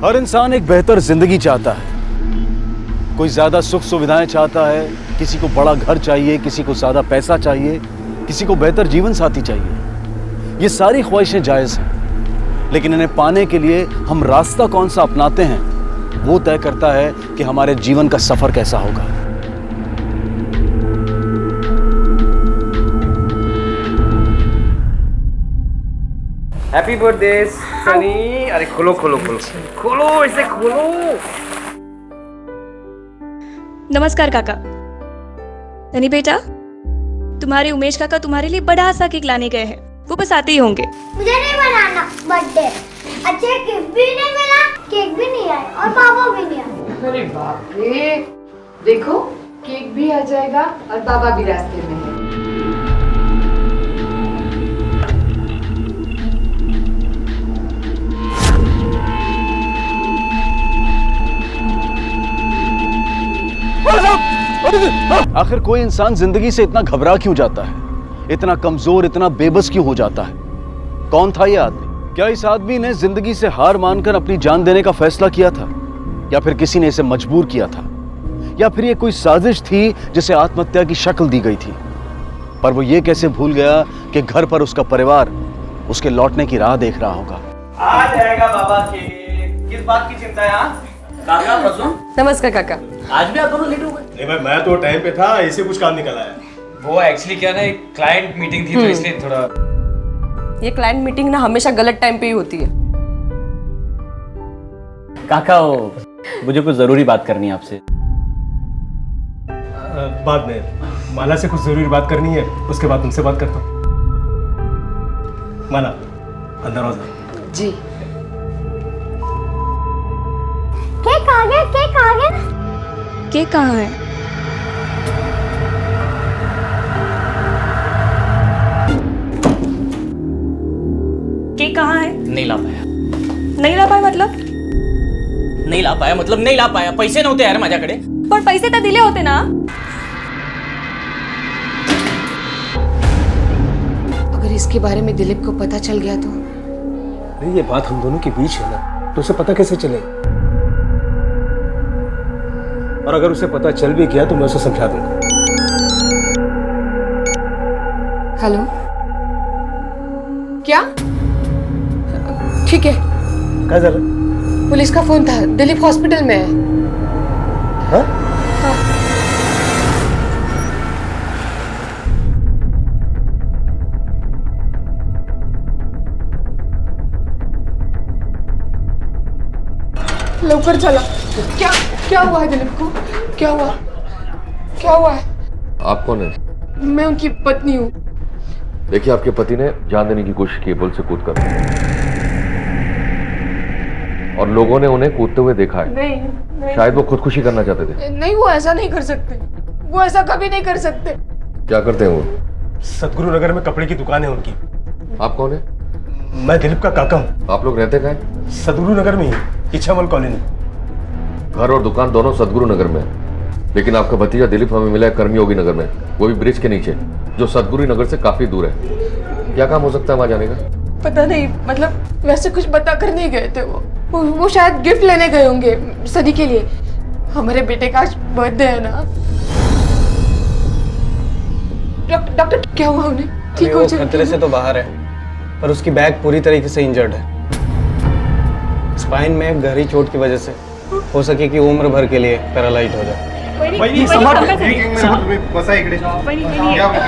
हर इंसान एक बेहतर जिंदगी चाहता है। कोई ज्यादा सुख सुविधाएं चाहता है, किसी को बड़ा घर चाहिए, किसी को ज्यादा पैसा चाहिए, किसी को बेहतर जीवन साथी चाहिए। ये सारी ख्वाहिशें जायज हैं, लेकिन इन्हें पाने के लिए हम रास्ता कौन सा अपनाते हैं वो तय करता है कि हमारे जीवन का सफर कैसा होगा। Happy birthday Sunny. अरे खोलो खोलो खोलो खोलो, इसे खोलो। नमस्कार काका। सनी बेटा, तुम्हारे उमेश काका तुम्हारे लिए बड़ा सा केक लाने गए हैं, वो बस आते ही होंगे। मुझे नहीं बनाना बर्थडे। अच्छा गिफ्ट भी नहीं मिला, केक भी नहीं आया और पापा भी नहीं आए। अरे बाप रे, देखो केक भी आ जाएगा और बाबा भी रास्ते में है। आखिर कोई इंसान जिंदगी से इतना घबरा क्यों जाता है, इतना कमजोर, इतना बेबस क्यों हो जाता है? कौन था ये आदमी? क्या इस आदमी ने जिंदगी से हार मानकर अपनी जान देने का फैसला किया था, या फिर किसी ने इसे मजबूर किया था, या फिर ये कोई साजिश थी जिसे आत्महत्या की शक्ल दी गई थी? पर वो ये कैसे भूल गया कि घर पर उसका परिवार उसके लौटने की राह देख रहा होगा। आ जाएगा बाबा के, किस बात की चिंता है? काका प्रसून। नमस्कार काका। आज भी आप दोनों लेट हो गए? नहीं भाई, मैं तो टाइम पे था, ऐसे कुछ काम निकल आया। वो एक्चुअली क्या ना, एक क्लाइंट मीटिंग थी तो इसलिए थोड़ा। ये क्लाइंट मीटिंग ना हमेशा गलत टाइम पे ही होती है। काका मुझे कुछ जरूरी बात करनी है आपसे। बाद में माला से कुछ जरूरी बात करनी है, उसके बाद तुमसे बात करता हूँ। माला अंदर आ जाओ। जी। केक आ गया, केक आ गया। केक कहाँ है? केक कहाँ है? नहीं ला पाया। नहीं ला पाए मतलब? नाही ला पाया मतलब नाही ला पाया. पैसे नव्हते यार माझ्याकडे. पण पैसे तर दिले होते ना. अगर इसके बारे में दिलीप को पता चल गया तो? नहीं, ये बात हम दोनों के बीच है ना, तो उसे पता कैसे चलेगा? और अगर उसे पता चल भी गया तो मैं उसे समझा दूंगा। हेलो, क्या? ठीक है। क्या चल? पुलिस का फोन था, दिलीप हॉस्पिटल में है। हाँ? हाँ। लवकर चला। क्या हुआ है दिलीप को? क्या हुआ है? आप कौन है? मैं उनकी पत्नी हूँ। देखिए, आपके पति ने जान देने की कोशिश की पुल से कूद कर, और लोगों ने उन्हें कूदते हुए देखा है। नहीं। शायद वो खुदकुशी करना चाहते थे। नहीं, वो ऐसा नहीं कर सकते। वो ऐसा कभी नहीं कर सकते। क्या करते हैं वो? सदगुरु नगर में कपड़े की दुकान है उनकी। आप कौन है? मैं दिलीप का काका हूँ। आप लोग रहते कहाँ हैं? सदगुरु नगर में ही, इच्छामल कॉलोनी। घर और दुकान दोनों सदगुरु नगर में है, लेकिन आपका भतीजा दिलीप हमें मिला है कर्मयोगी नगर में, वो भी ब्रिज के नीचे, जो सदगुरु नगर से काफी दूर है। क्या काम हो सकता है वहां जाने का? पता नहीं, मतलब वैसे कुछ बता कर नहीं गए थे। वो शायद गिफ्ट लेने गए होंगे सनी के लिए। हमारे बेटे का आज बर्थडे है ना। डॉक्टर क्या हुआ उन्हें? ठीक हो जाएगा? खतरे से तो बाहर है, पर उसकी बैक पूरी तरीके से इंजर्ड है। स्पाइन में गहरी चोट की वजह से हो सके कि उम्र भर के लिए पैरालाइज हो जाए। बसा इकडे,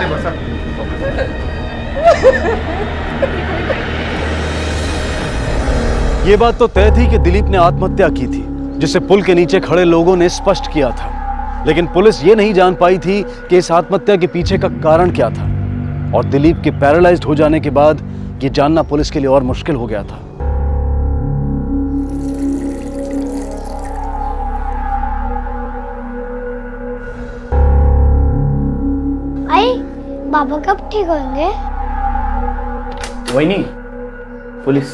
बसा। ये बात तो तय थी कि दिलीप ने आत्महत्या की थी, जिसे पुल के नीचे खड़े लोगों ने स्पष्ट किया था। लेकिन पुलिस ये नहीं जान पाई थी कि इस आत्महत्या के पीछे का कारण क्या था, और दिलीप के पैरालाइज्ड हो जाने के बाद ये जानना पुलिस के लिए और मुश्किल हो गया था। बाबा कब ठीक होंगे? वही नहीं, पुलिस।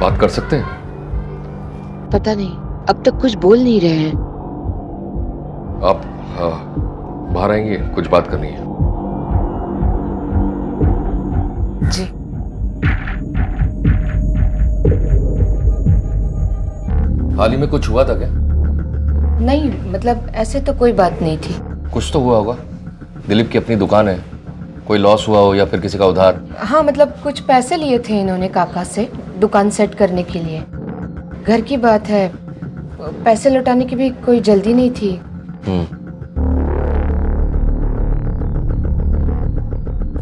बात कर सकते हैं? पता नहीं, अब तक कुछ बोल नहीं रहे हैं। आप बाहर आएंगे, कुछ बात करनी है। जी। हाल ही में कुछ हुआ था क्या? नहीं, मतलब ऐसे तो कोई बात नहीं थी। कुछ तो हुआ होगा। दिलीप की अपनी दुकान है, कोई लॉस हुआ हो या फिर किसी का उधार। हाँ, मतलब कुछ पैसे लिए थे इन्होंने काका से दुकान सेट करने के लिए। घर की बात है, पैसे लौटाने की भी कोई जल्दी नहीं थी।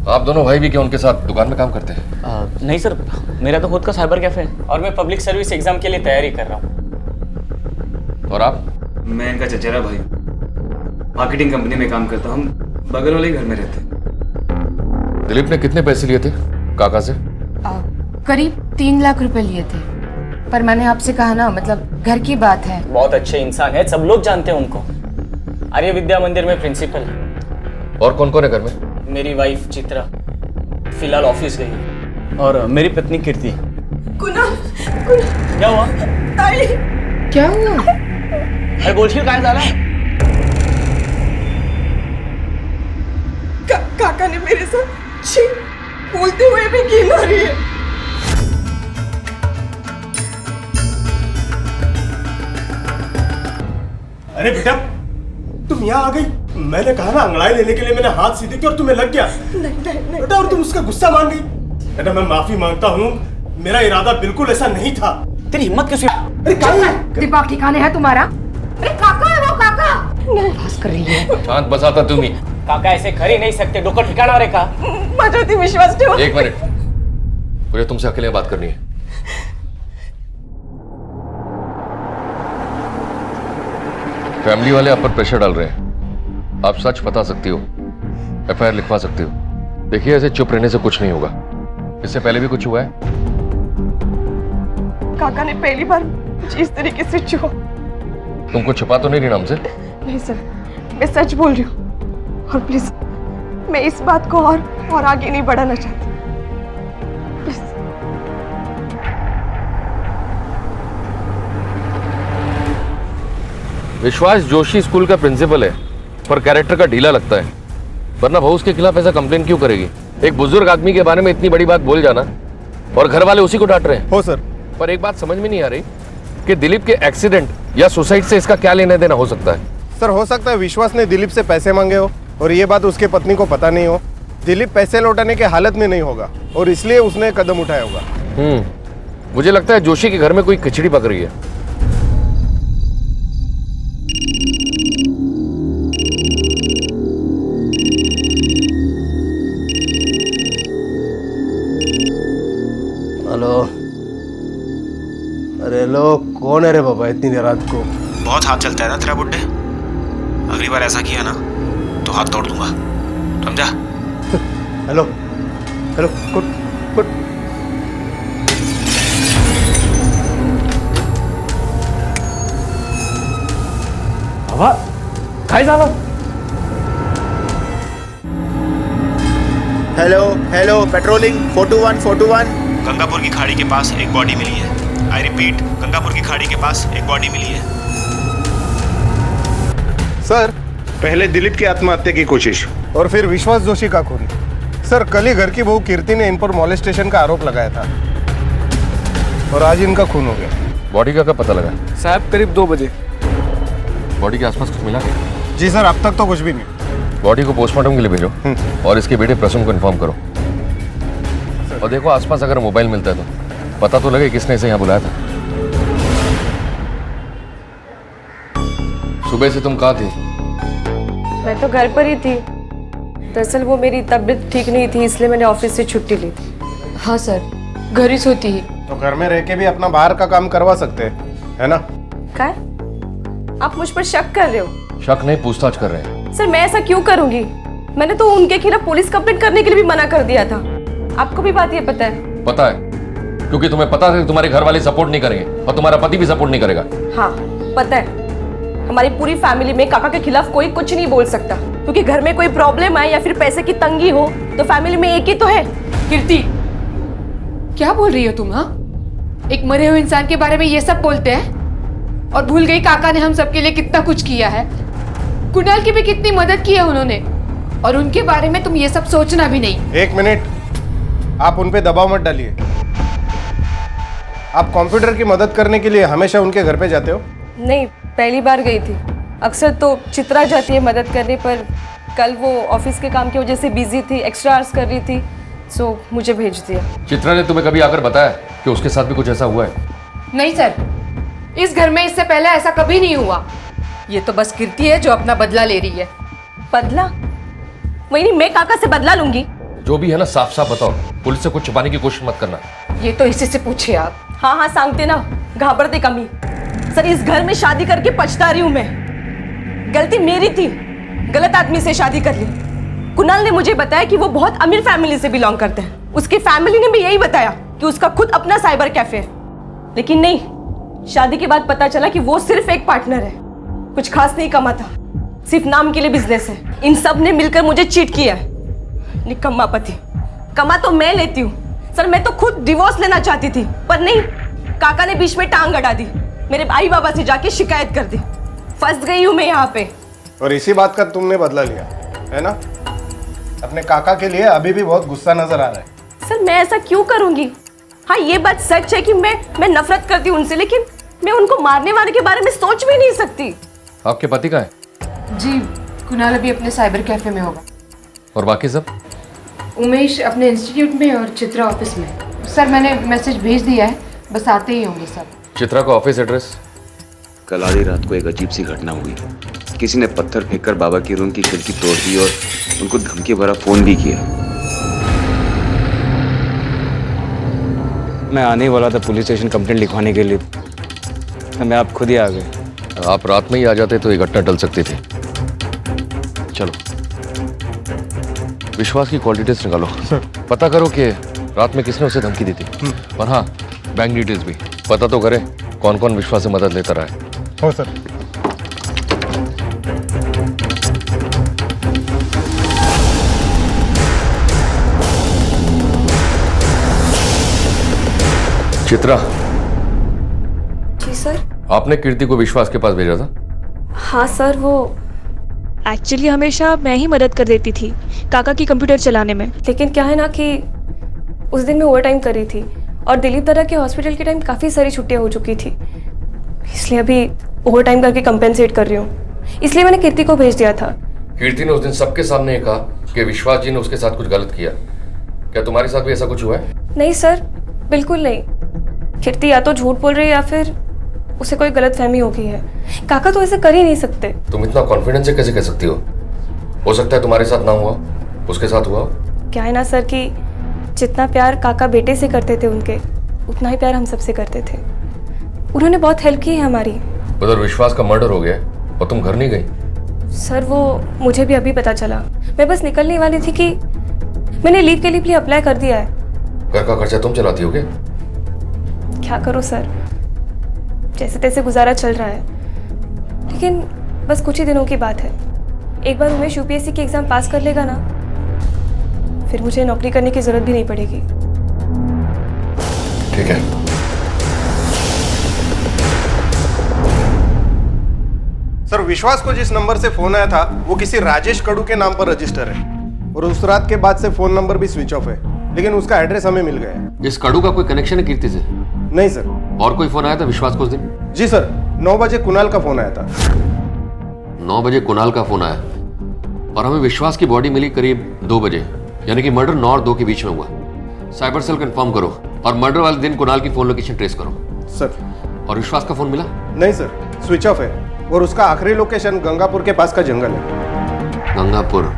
आप दोनों भाई भी क्या उनके साथ दुकान में काम करते हैं? नहीं सर, मेरा तो खुद का साइबर कैफे है और मैं पब्लिक सर्विस एग्जाम के लिए तैयारी कर रहा हूँ। और आप? मैं इनका चचेरा भाई, मार्केटिंग कंपनी में काम करता हूँ, बगल वाले घर में रहते हैं। दिलीप ने कितने पैसे लिए थे काका से? करीब 3 लाख रुपए लिए थे, पर मैंने आपसे कहा ना, मतलब घर की बात है। बहुत अच्छे इंसान है, सब लोग जानते हैं उनको। आर्य विद्या मंदिर में प्रिंसिपल है। और कौन कौन है घर में? मेरी वाइफ चित्रा फिलहाल ऑफिस गई और मेरी पत्नी कीर्ति। क्या हुआ? क्या हुआ? अरे बोलशील काय झाला? काका ने मेरे साथ छी बोलते हुए भी की मारी है। अरे बेटा, तुम यहाँ आ गई। मैंने कहा ना अंगड़ाई लेने के लिए, मैंने हाथ सीधे की और तुम्हें लग गया। नहीं। बेटा, और तुम उसका गुस्सा मान गई। बेटा, मैं माफी मांगता हूँ, मेरा इरादा बिल्कुल ऐसा नहीं था। तेरी हिम्मत कैसे? अरे क्या दिमाग ठिकाने है तुम्हारा? अरे काका है वो, काका बस कर रही है। शांत बसाता तुम ही। काका ऐसे कर ही नहीं सकते, डोकं ठिकाणावर आहे का? माझ्यावरती विश्वास ठेवा। एक मिनट, मुझे तुमसे अकेले बात करनी है। फैमिली वाले आप पर प्रेशर डाल रहे हैं। आप सच बता सकती हो, एफआईआर लिखवा सकती हो। देखिए, ऐसे चुप रहने से कुछ नहीं होगा। इससे पहले भी कुछ हुआ है? काका ने पहली बार कुछ इस तरीके से छुआ। तुमको छुपा तो नहीं रही ना हमसे? नहीं सर, मैं सच बोल रही हूँ और प्लीज मैं इस बात को और आगे नहीं बढ़ाना चाहती। प्लीज। विश्वास जोशी स्कूल का प्रिंसिपल है, पर कैरेक्टर का ढीला लगता है, वरना बहू उसके खिलाफ ऐसा कंप्लेन क्यों करेगी? एक बुजुर्ग आदमी के बारे में इतनी बड़ी बात बोल जाना, और घर वाले उसी को डांट रहे हैं। हो सर। पर एक बात समझ में नहीं आ रही कि दिलीप के एक्सीडेंट या सुसाइड से इसका क्या लेना देना हो सकता है? सर, हो सकता है विश्वास ने दिलीप से पैसे मांगे हो और ये बात उसके पत्नी को पता नहीं हो। दिलीप पैसे लौटाने के हालत में नहीं होगा और इसलिए उसने कदम उठाया होगा। मुझे लगता है जोशी के घर में कोई खिचड़ी पक रही है। हेलो। अरे लो, कौन है रे बाबा इतनी देर रात को? बहुत हाथ चलता है ना तेरा बुड्ढे। अगली बार ऐसा किया ना तो हाथ तोड़ दूंगा, समझा? Hello hello, good good. बाबा, काय झालं? हेलो हेलो, पेट्रोलिंग 421 गंगापुर की खाड़ी के पास एक बॉडी मिली है। आई रिपीट, गंगापुर की खाड़ी के पास एक बॉडी मिली है। सर, पहले दिलीप की आत्महत्या की कोशिश और फिर विश्वास जोशी का खून। सर, कल ही घर की बहू कीर्ति ने इन पर मॉलेस्टेशन का आरोप लगाया था और आज इनका खून हो गया। बॉडी का कब पता लगा? साहब करीब 2 बजे। बॉडी के आसपास कुछ मिला? जी सर, अब तक तो कुछ भी नहीं। बॉडी को पोस्टमार्टम के लिए भेजो और इसके बेटे प्रसून को इन्फॉर्म करो। और देखो आसपास अगर मोबाइल मिलता है तो पता तो लगे किसने इसे यहाँ बुलाया था। सुबह से तुम कहाँ थी? मैं तो घर पर ही थी। दरअसल वो मेरी तबीयत ठीक नहीं थी, इसलिए मैंने ऑफिस से छुट्टी ली थी। हाँ सर, घर ही सोती ही। तो घर में रह के भी अपना बाहर का काम करवा सकते हैं, है ना? क्या? आप मुझ पर शक कर रहे हो? शक नहीं, पूछताछ कर रहे हैं। सर, मैं ऐसा क्यों करूंगी? मैंने तो उनके खिलाफ पुलिस कंप्लेंट करने के लिए भी मना कर दिया था। आपको भी बात ये पता है? पता है, क्योंकि तुम्हें पता है कि तुम्हारे घर वाले सपोर्ट नहीं करेंगे और तुम्हारा पति भी सपोर्ट नहीं करेगा। हाँ, पता है। हमारी पूरी फैमिली में काका के खिलाफ कोई कुछ नहीं बोल सकता, क्योंकि घर में कोई प्रॉब्लम आए या फिर पैसे की तंगी हो तो फैमिली में एक ही तो है। कीर्ति, क्या बोल रही हो तुम? हाँ, एक मरे हुए इंसान के बारे में ये सब बोलते हैं और भूल गई काका ने हम सबके लिए कितना कुछ किया है। कुणाल की भी कितनी मदद की है उन्होंने, और उनके बारे में तुम ये सब सोचना भी नहीं। एक मिनट, आप उन पे दबाव मत डालिए। आप कंप्यूटर की मदद करने के लिए हमेशा उनके घर पे जाते हो? नहीं, पहली बार गई थी। अक्सर तो चित्रा जाती है मदद करने, पर कल वो ऑफिस के काम की वजह से बिजी थी, एक्स्ट्रा आवर्स कर रही थी, सो मुझे भेज दिया। चित्रा ने तुम्हें कभी आकर बताया कि उसके साथ भी कुछ ऐसा हुआ है? नहीं सर, इस घर में इससे पहले ऐसा कभी नहीं हुआ। ये तो बस कीर्ति है जो अपना बदला ले रही है। बदला? वही नहीं, मैं काका से बदला लूंगी। जो भी है ना, साफ साफ बताओ, पुलिस से कुछ छुपाने की कोशिश मत करना। ये तो इसी से पूछिए आप। हाँ हाँ सांगते ना, घाबरते कमी। सर इस घर में शादी करके पछता रही हूँ मैं। गलती मेरी थी, गलत आदमी से शादी कर ली। कुणाल ने मुझे बताया कि वो बहुत अमीर फैमिली से बिलोंग करते हैं। उसकी फैमिली ने भी यही बताया कि उसका खुद अपना साइबर कैफे है। लेकिन नहीं, शादी के बाद पता चला कि वो सिर्फ एक पार्टनर है, कुछ खास नहीं कमाता, सिर्फ नाम के लिए बिजनेस है। इन सब ने मिलकर मुझे चीट किया है। निकम्मा पति। कमा तो मैं लेती हूँ सर, मैं तो खुद डिवोर्स लेना चाहती थी, पर नहीं, काका ने बीच में टांग अड़ा दी, मेरे भाई बाबा से जाके शिकायत कर दी। फंस गई हूँ मैं यहाँ पे। और इसी बात का तुमने बदला लिया है ना? अपने काका के लिए अभी भी बहुत गुस्सा नजर आ रहा है। सर मैं ऐसा क्यों करूंगी? हाँ ये बात सच है कि मैं नफरत करती हूँ उनसे, लेकिन मैं उनको मारने वाले के बारे में सोच भी नहीं सकती। आपके पति कहाँ है? जी, कुणाल अभी अपने साइबर कैफे में होगा। और बाकी सब? उमेश अपने इंस्टीट्यूट में और चित्रा ऑफिस में। सर मैंने मैसेज भेज दिया है, बस आते ही होंगे सब। चित्रा का ऑफिस एड्रेस? कल आधी रात को एक अजीब सी घटना हुई। किसी ने पत्थर फेंककर बाबा की रूम की खिड़की तोड़ दी और उनको धमकी भरा फोन भी किया। मैं आने ही वाला था पुलिस स्टेशन कंप्लेंट लिखवाने के लिए, मैं आप खुद ही आ गए। आप रात में ही आ जाते तो ये घटना टल सकती थी। चलो विश्वास की कॉल डिटेल्स निकालो सर। पता करो कि रात में किसने उसे धमकी दी थी, और हाँ बैंक डिटेल्स भी पता तो करें, कौन कौन विश्वास से मदद लेता रहा है। हो सर। चित्रा, जी सर। आपने कीर्ति को विश्वास के पास भेजा था? हाँ सर, वो एक्चुअली हमेशा मैं ही मदद कर देती थी काका की कंप्यूटर चलाने में। लेकिन क्या है ना कि उस दिन मैं ओवर टाइम कर रही थी और दिलीप दादा के हॉस्पिटल के टाइम काफ़ी सारी छुट्टियां हो चुकी थी, इसलिए अभी ओवर टाइम करके कंपेंसेट कर रही हूँ। इसलिए मैंने कीर्ति को भेज दिया था। कीर्ति ने उस दिन सबके सामने ये कहा कि विश्वास जी ने उसके साथ कुछ गलत किया। क्या तुम्हारे साथ भी ऐसा कुछ हुआ है? नहीं सर, बिल्कुल नहीं। कीर्ति या तो झूठ बोल रही है या फिर उसे कोई गलत फहमी हो गई है। काका तो ऐसे कर ही नहीं सकते। तुम इतना कॉन्फिडेंस से कैसे कह सकती हो सकता है तुम्हारे साथ ना हुआ, उसके साथ हुआ। क्या है ना सर कि जितना प्यार काका बेटे से करते थे उनके, उतना ही प्यार हम सबसे करते थे। उन्होंने बहुत हेल्प की है हमारी। उधर विश्वास का मर्डर हो गया और तुम घर नहीं गई? सर वो मुझे भी अभी पता चला। मैं बस निकलने वाली थी कि मैंने लीव के लिए अप्लाई कर दिया है। घर का खर्चा तुम चलाती हो क्या? क्या करो सर, जैसे तैसे गुजारा चल रहा है, लेकिन बस कुछ ही दिनों की बात है। एक बार उमेश यूपीएससी की एग्जाम पास कर लेगा ना, फिर मुझे नौकरी करने की जरूरत भी नहीं पड़ेगी। ठीक है। सर विश्वास को जिस नंबर से फोन आया था वो किसी राजेश कड़ू के नाम पर रजिस्टर है, और उस रात के बाद से फोन नंबर भी स्विच ऑफ है, लेकिन उसका एड्रेस हमें मिल गया है। इस कड़ू का कोई कनेक्शन है कीर्ति से? नहीं सर। और कोई फोन आया था विश्वास को उस दिन? जी सर, 9 बजे कुणाल का फोन आया था। 9 बजे कुणाल का फोन आया और हमें विश्वास की बॉडी मिली करीब 2 बजे, यानी कि मर्डर 9 और 2 के बीच में हुआ। साइबर सेल कंफर्म करो और मर्डर वाले दिन कुणाल की फोन लोकेशन ट्रेस करो। सर। और विश्वास का फोन मिला? नहीं सर, स्विच ऑफ है, और उसका आखिरी लोकेशन गंगापुर के पास का जंगल है। गंगापुर?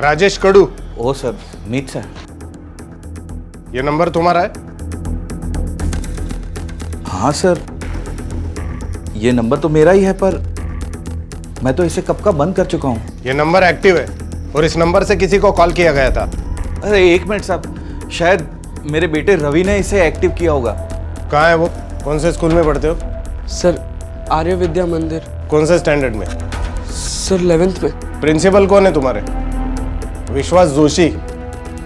राजेश कड़ू। ओ सर, मीत सर। ये नंबर तुम्हारा है? हाँ सर, ये नंबर तो मेरा ही है, पर मैं तो इसे कब का बंद कर चुका हूँ। ये नंबर एक्टिव है और इस नंबर से किसी को कॉल किया गया था। अरे एक मिनट साहब, शायद मेरे बेटे रवि ने इसे एक्टिव किया होगा। कहाँ है वो? कौन से स्कूल में पढ़ते हो? सर आर्य विद्या मंदिर। कौन से स्टैंडर्ड में? सर 11th में। प्रिंसिपल कौन है तुम्हारे? विश्वास जोशी।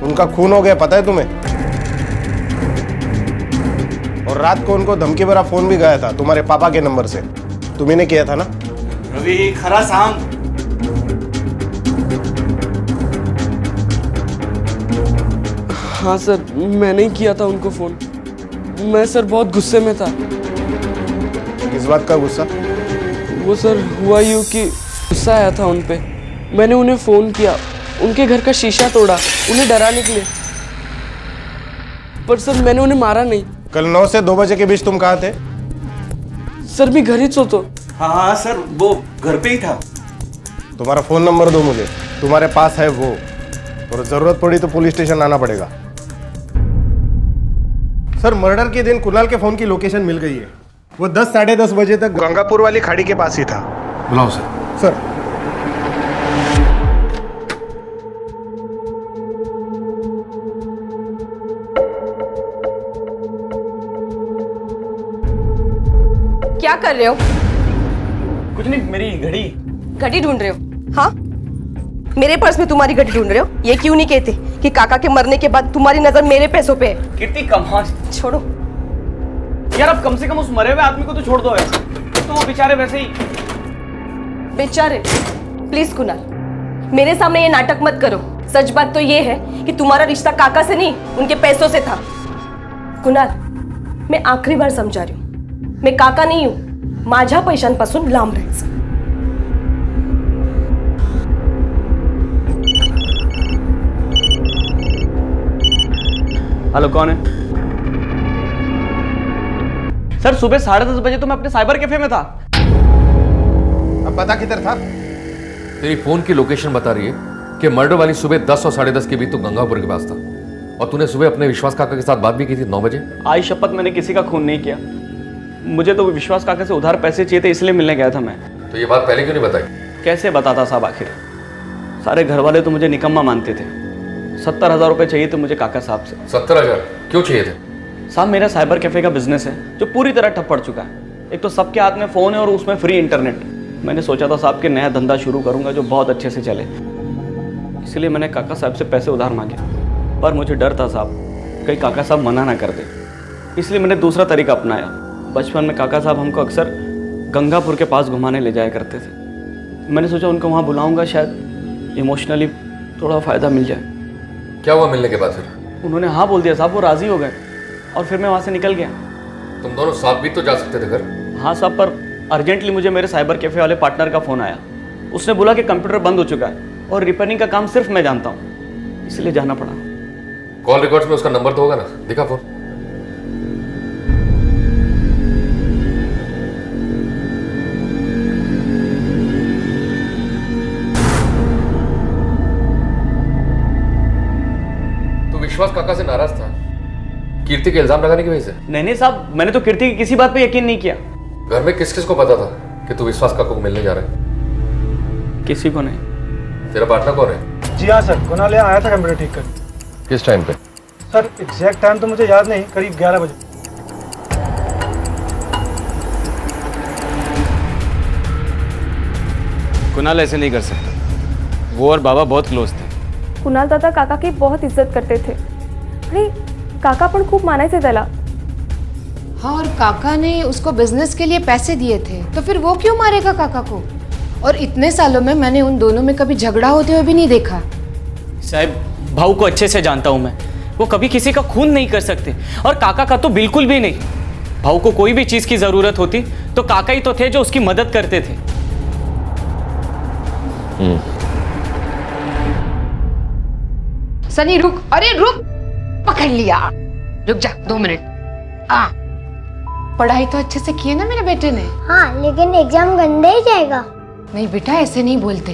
उनका खून हो गया, पता है तुम्हें? और रात को उनको धमकी भरा फोन भी गया था तुम्हारे पापा के नंबर से। तुम्ही ने किया था ना? रवि खरा सांग। हाँ सर, मैंने ही किया था उनको फोन। मैं सर बहुत गुस्से में था। किस बात का गुस्सा? वो सर हुआ यूँ कि गुस्सा आया था उन पे। मैंने उन्हें फ़ोन किया, उनके घर का शीशा तोड़ा, उन्हें डराने के लिए। पर सर मैंने उन्हें मारा नहीं। कल 9 से 2 बजे के बीच तुम कहाँ थे? सर मैं घर ही तो। हाँ सर, वो घर पे ही था। तुम्हारा फ़ोन नंबर दो मुझे, तुम्हारे पास है वो, और ज़रूरत पड़ी तो पुलिस स्टेशन आना पड़ेगा। सर मर्डर के दिन कुणाल के फ़ोन की लोकेशन मिल गई है। वो 10 साढ़े 10 बजे तक गंगापुर वाली खाड़ी के पास ही था। बुलाओ सर। सर क्या कर रहे हो? कुछ नहीं, मेरी घड़ी। घड़ी ढूंढ रहे हो? हाँ, मेरे पर्स में तुम्हारी घड़ी ढूंढ रहे हो? ये क्यों नहीं कहते कि काका के मरने के बाद तुम्हारी नजर मेरे पैसों पे है? कीर्ति कमाल। छोड़ो यार, अब कम से कम उस मरे हुए आदमी को तो छोड़ दो ऐसे। तो वो बेचारे वैसे ही। बेचारे? प्लीज कुणाल, मेरे सामने ये नाटक मत करो। सच बात तो ये है कि तुम्हारा रिश्ता काका से नहीं, उनके पैसों से था। कुणाल, मैं आखिरी बार समझा रही हूँ, मैं काका नहीं हूं, माझ्या पैशांपासून लांब राहायचं। हेलो, कौन है? सर सुबह 10:30 बजे तो मैं अपने साइबर कैफे में था। अब पता किधर था? तेरी फोन की लोकेशन बता रही है कि मर्डर वाली सुबह 10 और 10:30 के बीच तो गंगापुर के पास था, और तूने सुबह अपने विश्वास काका के साथ बात भी की थी 9 बजे। आज शपथ मैंने किसी का खून नहीं किया। मुझे तो विश्वास काका से उधार पैसे चाहिए थे, इसलिए मिलने गया था मैं। तो ये बात पहले क्यों नहीं बताई? कैसे बताता साहब, आखिर सारे घर वाले तो मुझे निकम्मा मानते थे। 70,000 रुपये चाहिए थे मुझे काका साहब से। 70,000 क्यों चाहिए थे? साहब मेरा साइबर कैफे का बिजनेस है जो पूरी तरह ठप पड़ चुका है। एक तो सबके हाथ में फ़ोन है और उसमें फ्री इंटरनेट। मैंने सोचा था साहब कि नया धंधा शुरू करूंगा जो बहुत अच्छे से चले, इसलिए मैंने काका साहब से पैसे उधार मांगे। पर मुझे डर था साहब कहीं काका साहब मना ना कर दे, इसलिए मैंने दूसरा तरीका अपनाया। बचपन में काका साहब हमको अक्सर गंगापुर के पास घुमाने ले जाया करते थे। मैंने सोचा उनको वहाँ बुलाऊंगा, शायद इमोशनली थोड़ा फ़ायदा मिल जाए। क्या हुआ मिलने के बाद फिर? उन्होंने हाँ बोल दिया साहब, वो राज़ी हो गए और फिर मैं वहाँ से निकल गया। तुम दोनों साथ भी तो जा सकते थे घर। हाँ साहब, पर अर्जेंटली मुझे मेरे साइबर कैफे वाले पार्टनर का फ़ोन आया। उसने बोला कि कंप्यूटर बंद हो चुका है और रिपेयरिंग का काम सिर्फ मैं जानता हूँ, इसलिए जाना पड़ा। कॉल रिकॉर्ड्स में उसका नंबर तो होगा ना? दिखा फोन। तो विश्वास काका से नाराज था कीर्ति के इल्जाम लगाने की वजह से? नहीं साहब, मैंने तो कीर्ति की किसी बात पे यकीन नहीं किया। घर में किस किस को पता था कि तू विश्वास काका को मिलने जा रहा है? किसी को नहीं। तेरा पार्टनर कौन है? जी हाँ सर, कुणाल यहाँ आया था कंप्यूटर ठीक कर। किस टाइम पे? सर एग्जैक्ट टाइम तो मुझे याद नहीं, करीब 11 बजे। कुणाल ऐसे नहीं कर सकता, वो और बाबा बहुत क्लोज थे। कुणाल दादा काका की बहुत इज्जत करते थे आणि काका पण खूप मानायचे त्याला। हाँ, और काका ने उसको बिजनेस के लिए पैसे दिए थे, तो फिर वो क्यों मारेगा काका को? और इतने सालों में मैंने उन दोनों में कभी झगड़ा होते हुए भी नहीं देखा। साहब भाऊ को अच्छे से जानता हूं मैं, वो कभी किसी का खून नहीं कर सकते, और काका का तो बिल्कुल भी नहीं। भाऊ को कोई भी चीज की जरूरत होती तो काका ही तो थे जो उसकी मदद करते थे। सनी रुक, अरे रुक, पकड़ लिया। रुक जा 2 मिनट। पढ़ाई तो अच्छे से की है ना मेरे बेटे ने? हाँ, लेकिन एग्जाम गंदा ही जाएगा। नहीं बेटा, ऐसे नहीं बोलते।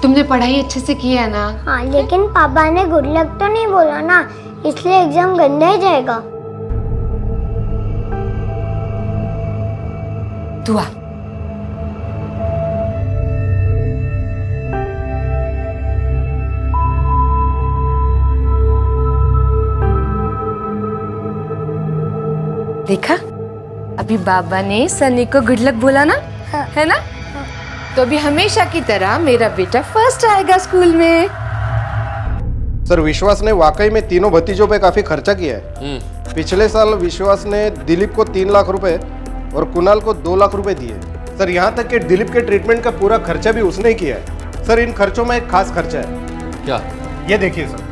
तुमने पढ़ाई अच्छे से की है ना? हाँ, लेकिन पापा ने गुड लक तो नहीं बोला ना, इसलिए एग्जाम गंदा ही जाएगा। तू आ। देखा, अभी बाबा ने सनी को गुड लक बोला ना? हाँ। है ना? तो अभी हमेशा की तरह मेरा बेटा फर्स्ट आएगा स्कूल में। सर विश्वास ने वाकई में तीनों भतीजों पे काफी खर्चा किया है। पिछले साल विश्वास ने दिलीप को 3 लाख रुपए और कुणाल को 2 लाख रुपए दिए। सर यहाँ तक कि दिलीप के ट्रीटमेंट का पूरा खर्चा भी उसने किया है। सर इन खर्चों में एक खास खर्चा है। क्या? ये देखिए सर,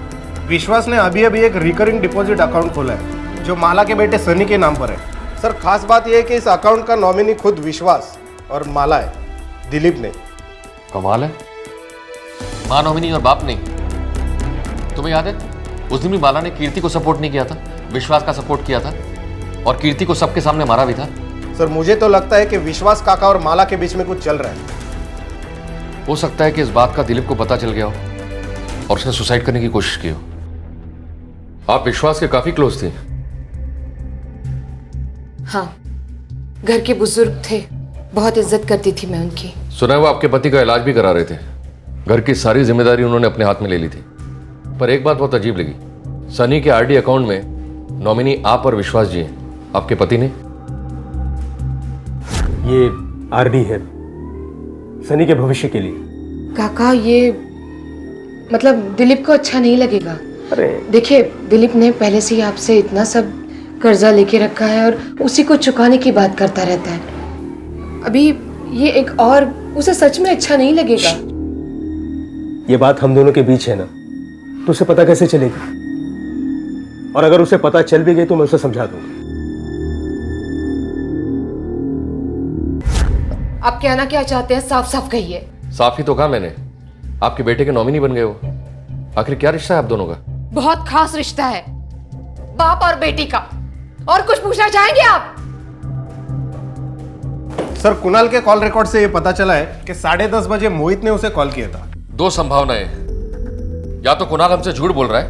विश्वास ने अभी अभी एक रिकरिंग डिपॉजिट अकाउंट खोला है जो माला के बेटे सनी के नाम पर है। सर खास बात यह है कि इस अकाउंट का नॉमिनी खुद विश्वास और माला है, दिलीप ने। कमाल है, माँ नॉमिनी और बाप नहीं। तुम्हें याद है उस दिन भी माला ने कीर्ति को सपोर्ट नहीं किया था, विश्वास का सपोर्ट किया था और कीर्ति को सबके सामने मारा भी था। सर मुझे तो लगता है कि विश्वास काका और माला के बीच में कुछ चल रहा है। हो सकता है कि इस बात का दिलीप को पता चल गया हो और उसने सुसाइड करने की कोशिश की हो। आप विश्वास के काफी क्लोज थे। हाँ, घर के बुजुर्ग थे, बहुत इज्जत करती थी मैं उनकी। सुना है वो आपके पति का इलाज भी करा रहे थे। घर की सारी जिम्मेदारी उन्होंने अपने हाथ में ले ली थी। पर एक बात बहुत अजीब लगी, सनी के आरडी अकाउंट में नॉमिनी आप और विश्वास जी हैं, आपके पति ने। ये आरडी है सनी के भविष्य के लिए। काका ये मतलब दिलीप को अच्छा नहीं लगेगा। अरे देखिए, दिलीप ने पहले से ही आपसे इतना सब कर्जा लेके रखा है और उसी को चुकाने की बात करता रहता है। अभी ये एक और उसे सच में अच्छा नहीं लगेगा। ये बात हम दोनों के बीच है ना, तो उसे पता कैसे चलेगी? और अगर उसे पता चल भी गई तो मैं उसे समझा दूंगा। आप कहना क्या चाहते हैं, साफ साफ कहिए। साफ ही तो कहा मैंने, आपके बेटे के नॉमिनी बन गए हो। आखिर क्या रिश्ता है आप दोनों का? बहुत खास रिश्ता है, बाप और बेटी का। और कुछ पूछना चाहेंगे आप? सर कुणाल के कॉल रिकॉर्ड से यह पता चला है कि 10:30 बजे मोहित ने उसे कॉल किया था। दो संभावनाएं, या तो कुणाल हमसे झूठ बोल रहा है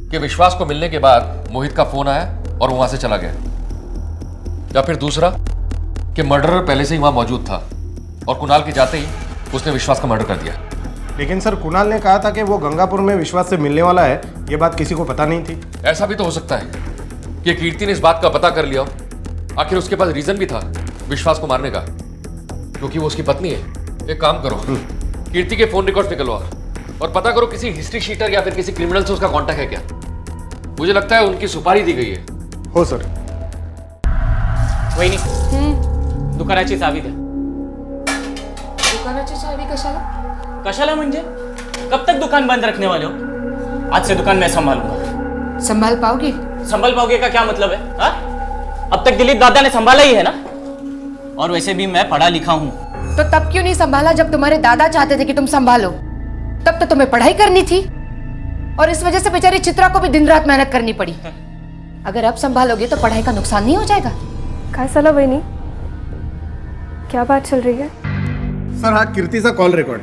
कि विश्वास को मिलने के बाद मोहित का फोन आया और वहां से चला गया, या फिर दूसरा कि मर्डरर पहले से ही वहां मौजूद था और कुणाल के जाते ही उसने विश्वास का मर्डर कर दिया। लेकिन सर कुणाल ने कहा था कि वो गंगापुर में विश्वास से मिलने वाला है, ये बात किसी को पता नहीं थी। ऐसा भी तो हो सकता है कि कीर्ति ने इस बात का पता कर लिया हो। आखिर उसके पास रीजन भी था विश्वास को मारने का, क्योंकि वो उसकी पत्नी है। एक काम करो, कीर्ति के फोन रिकॉर्ड निकलवा और पता करो किसी हिस्ट्री शीटर या फिर किसी क्रिमिनल से उसका कांटेक्ट है क्या। मुझे लगता है उनकी सुपारी दी गई है। हो सर। वहिनी, दुकानाची चावी द्या। दुकानाची चावी कशाला? कशाला म्हणजे? कब तक दुकान बंद रखने वाले हो? आज से दुकान मैं संभालूंगा। संभाल पाओगे? संभाल पाओगे का क्या मतलब है? हा? अब तक दिलीप दादा ने संभाला ही है ना। और वैसे भी मैं पढ़ा लिखा हूँ। तो तब क्यों नहीं संभाला जब तुम्हारे दादा चाहते थे कि तुम संभालो? तब तो तुम्हें पढ़ाई करनी थी और इस वजह से बेचारी चित्रा को भी दिन रात मेहनत करनी पड़ी। अगर अब संभालोगे तो पढ़ाई का नुकसान नहीं हो जाएगा? काय साला वहिनी, क्या बात चल रही है? सर हाँ, कीर्ति का कॉल रिकॉर्ड।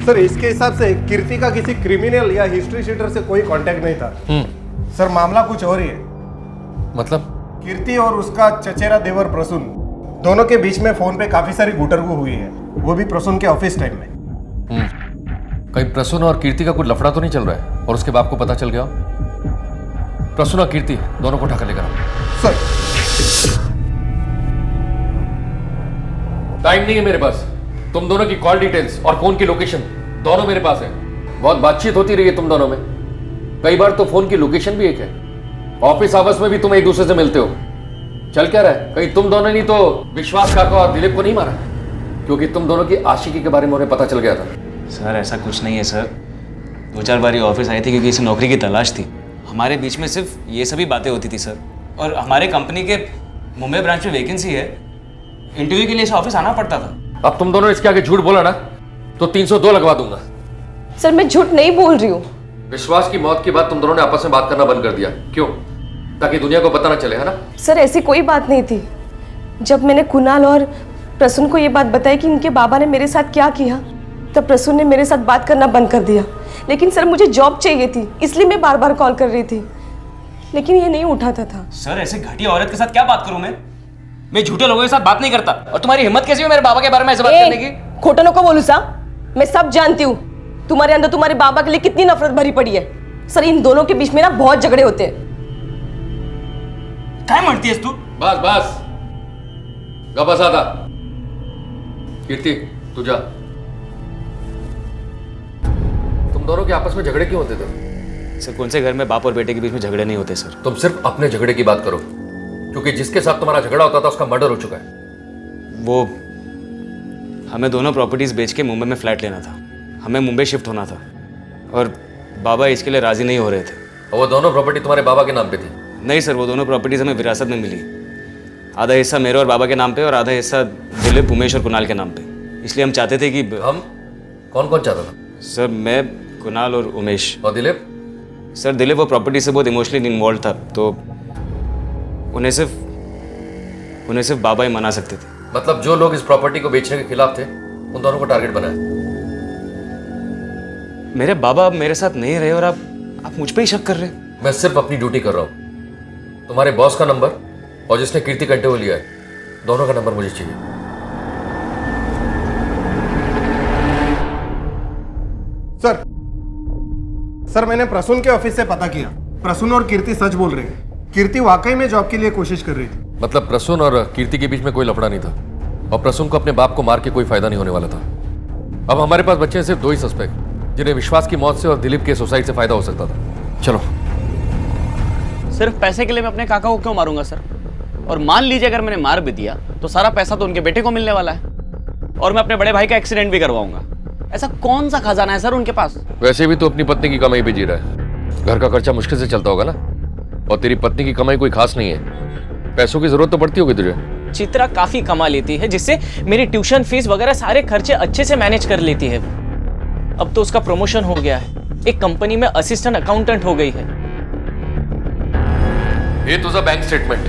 सर इसके हिसाब से कीर्ति का किसी क्रिमिनल या हिस्ट्री शीटर से कोई कांटेक्ट नहीं था। सर मामला कुछ और ही है। मतलब? कीर्ति और उसका चचेरा देवर प्रसून, दोनों के बीच में फोन पे काफी सारी गुटरगु हुई है, वो भी प्रसून के ऑफिस टाइम में। कहीं प्रसून और कीर्ति का कुछ लफड़ा तो नहीं चल रहा है और उसके बाप को पता चल गया? प्रसून और कीर्ति दोनों को उठाकर लेकर आओ। सर टाइम नहीं है मेरे पास। तुम दोनों की कॉल डिटेल्स और फोन की लोकेशन दोनों मेरे पास है। बहुत बातचीत होती रही है तुम दोनों में, कई बार तो फोन की लोकेशन भी एक है। ऑफिस आवर्स में भी तुम एक दूसरे से मिलते हो। चल क्या रहा है? कहीं तुम दोनों ने तो विश्वास काका और दिलीप को नहीं मारा? क्योंकि तुम दोनों की आशिकी के बारे में उन्हें पता चल गया था। सर ऐसा कुछ नहीं है सर। 2-4 बार ऑफिस आई थी क्योंकि इसे नौकरी की तलाश थी। हमारे बीच में सिर्फ ये सभी बातें होती थी सर। और हमारे कंपनी के मुंबई ब्रांच में वैकेंसी है, इंटरव्यू के लिए इसे ऑफिस आना पड़ता था। अब तुम दोनों इसके आगे झूठ बोला ना तो 302 लगवा दूंगा। सर मैं झूठ नहीं बोल रही हूँ। विश्वास की मौत के बाद तुम दोनों ने आपस में बात करना बंद कर दिया, क्यों? ताकि दुनिया को पता ना चले, है ना? सर ऐसी कोई बात नहीं थी। जब मैंने कुणाल और प्रसून को ये बात बताई कि इनके बाबा ने मेरे साथ क्या किया, तब प्रसून ने मेरे साथ बात करना बंद कर दिया। लेकिन सर मुझे जॉब चाहिए थी, इसलिए मैं बार बार कॉल कर रही थी, लेकिन ये नहीं उठाता था। सर ऐसे घटिया औरत के साथ क्या बात करूं मैं झूठे लोगों के साथ बात नहीं करता। और तुम्हारी हिम्मत कैसी हुई मेरे बाबा के बारे में ऐसे बात करने की? खोटनों को बोलूं सा? मैं सब जानती हूँ तुम्हारे अंदर तुम्हारे बाबा के लिए कितनी नफरत भरी पड़ी है। सर इन दोनों के बीच में ना बहुत झगड़े होते हैं। क्या मरती है तू? बस बस गबसादा। कीर्ति तू जा। तुम दोनों के आपस में झगड़े क्यों होते थे? सर कौन से घर में बाप और बेटे के बीच में झगड़े नहीं होते सर। तुम सिर्फ अपने झगड़े की बात करो, क्योंकि जिसके साथ तुम्हारा झगड़ा होता था उसका मर्डर हो चुका है। वो हमें दोनों प्रॉपर्टीज बेच के मुंबई में फ्लैट लेना था। हमें मुंबई शिफ्ट होना था और बाबा इसके लिए राजी नहीं हो रहे थे। और वो दोनों प्रॉपर्टी तुम्हारे बाबा के नाम पे थी? नहीं सर, वो दोनों प्रॉपर्टीज हमें विरासत में मिली। आधा हिस्सा मेरे और बाबा के नाम पे और आधा हिस्सा दिलीप, उमेश और कुणाल के नाम पे। इसलिए हम चाहते थे कि हम कौन कौन चाहता था? सर मैं, कुणाल और उमेश। और दिलीप? सर दिलीप वो प्रॉपर्टी से बहुत इमोशनली इन्वॉल्व था, तो उन्हें सिर्फ बाबा ही मना सकते थे। मतलब जो लोग इस प्रॉपर्टी को बेचने के खिलाफ थे उन दोनों को टारगेट बनाया? मेरे बाबा अब मेरे साथ नहीं रहे और आप मुझ पे ही शक कर रहे हैं। मैं सिर्फ अपनी ड्यूटी कर रहा हूं। तुम्हारे बॉस का नंबर और जिसने कीर्ति कंटे को लिया है, दोनों का नंबर मुझे चाहिए। सर मैंने प्रसून के ऑफिस से पता किया। प्रसून और कीर्ति सच बोल रहे हैं। कीर्ति वाकई में जॉब के लिए कोशिश कर रही थी। मतलब प्रसून और कीर्ति के बीच में कोई लफड़ा नहीं था और प्रसून को अपने बाप को मार के कोई फायदा नहीं होने वाला था। अब हमारे पास बचे हैं सिर्फ 2 ही सस्पेक्ट, जिन्हें विश्वास की मौत से और दिलीप के सुसाइड से फायदा हो सकता था। चलो। सिर्फ पैसे के लिए मैं अपने काका को क्यों मारूंगा सर? और मान लीजिए अगर मैंने मार भी दिया तो सारा पैसा तो उनके बेटे को मिलने वाला है और मैं अपने बड़े भाई का एक्सीडेंट भी करवाऊंगा। ऐसा कौन सा खजाना है सर उनके पास? वैसे भी तो अपनी पत्नी की कमाई पे जी रहा है, घर का खर्चा मुश्किल से चलता होगा ना। और तेरी पत्नी की कमाई कोई खास नहीं है, पैसों की जरूरत तो पड़ती होगी तुझे। चित्रा काफी कमा लेती है, जिससे मेरी ट्यूशन फीस वगैरह सारे खर्चे अच्छे से मैनेज कर लेती है। अब तो उसका प्रमोशन हो गया है, एक कंपनी में असिस्टेंट अकाउंटेंट हो गई है। ये तुझा बैंक स्टेटमेंट,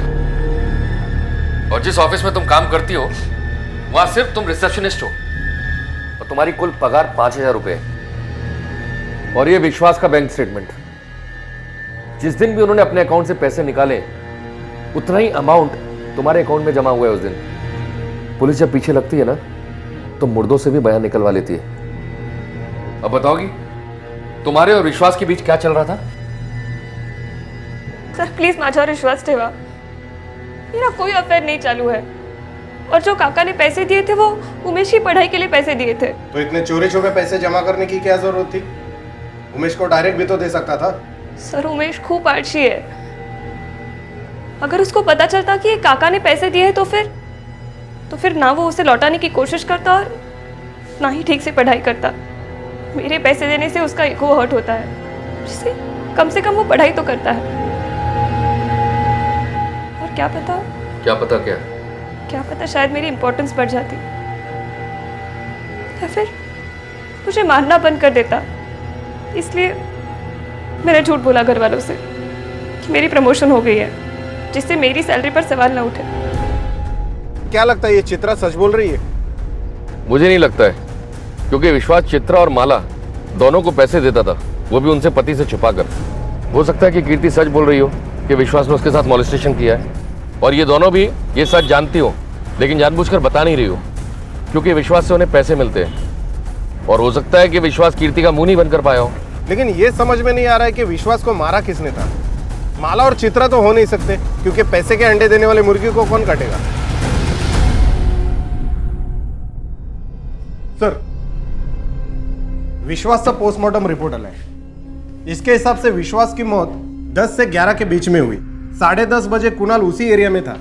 और जिस ऑफिस में तुम काम करती हो वहां सिर्फ तुम रिसेप्शनिस्ट हो और तुम्हारी कुल पगार 5,000 रुपए है। और ये विश्वास का बैंक स्टेटमेंट, जिस दिन भी उन्होंने अपने अकाउंट से पैसे निकाले उतना ही अमाउंट तुम्हारे अकाउंट में जमा हुआ है उस दिन। पुलिस जब पीछे लगती है ना तो मुर्दों से भी बयान निकलवा लेती है। अब बताओगी तुम्हारे और विश्वास के बीच क्या चल रहा था? सर प्लीज माझ्यावर विश्वास ठेवा, मेरा कोई अफेयर नहीं चालू है। और जो काका ने पैसे दिए थे वो उमेश की पढ़ाई के लिए पैसे दिए थे। तो इतने चोरी छुपे पैसे जमा करने की क्या जरूरत थी? उमेश को डायरेक्ट भी तो दे सकता था। सर उमेश खूब आलसी है, अगर उसको पता चलता कि ये काका ने पैसे दिए हैं तो फिर ना वो उसे लौटाने की कोशिश करता और ना ही ठीक से पढ़ाई करता। मेरे पैसे देने से उसका ईगो हर्ट होता है, जिससे कम से कम वो पढ़ाई तो करता है। और क्या पता शायद मेरी इंपॉर्टेंस बढ़ जाती या फिर मुझे मारना बंद कर देता। इसलिए मैंने झूठ बोला घर वालों से कि मेरी प्रमोशन हो गई है, जिससे मेरी सैलरी पर सवाल ना उठे। क्या लगता है ये चित्रा सच बोल रही है? मुझे नहीं लगता है, क्योंकि विश्वास चित्रा और माला दोनों को पैसे देता था, वो भी उनसे पति से छुपाकर। हो सकता है कि कीर्ति सच बोल रही हो कि विश्वास ने उसके साथ मॉलेस्टेशन किया है, और ये दोनों भी ये सच जानती हो लेकिन जानबूझकर बता नहीं रही हो, क्योंकि विश्वास से उन्हें पैसे मिलते हैं। और हो सकता है कि विश्वास कीर्ति का मुंह नहीं बनकर पाया हो। लेकिन ये समझ में नहीं आ रहा है कि विश्वास को मारा किसने था। माला और चित्रा तो हो नहीं सकते, क्योंकि पैसे के अंडे देने वाले मुर्गी को कौन काटेगा? सर विश्वास का पोस्टमार्टम रिपोर्ट आला है। इसके हिसाब से विश्वास की मौत 10 से 11 के बीच में हुई। 10:30 बजे कुणाल उसी एरिया में था,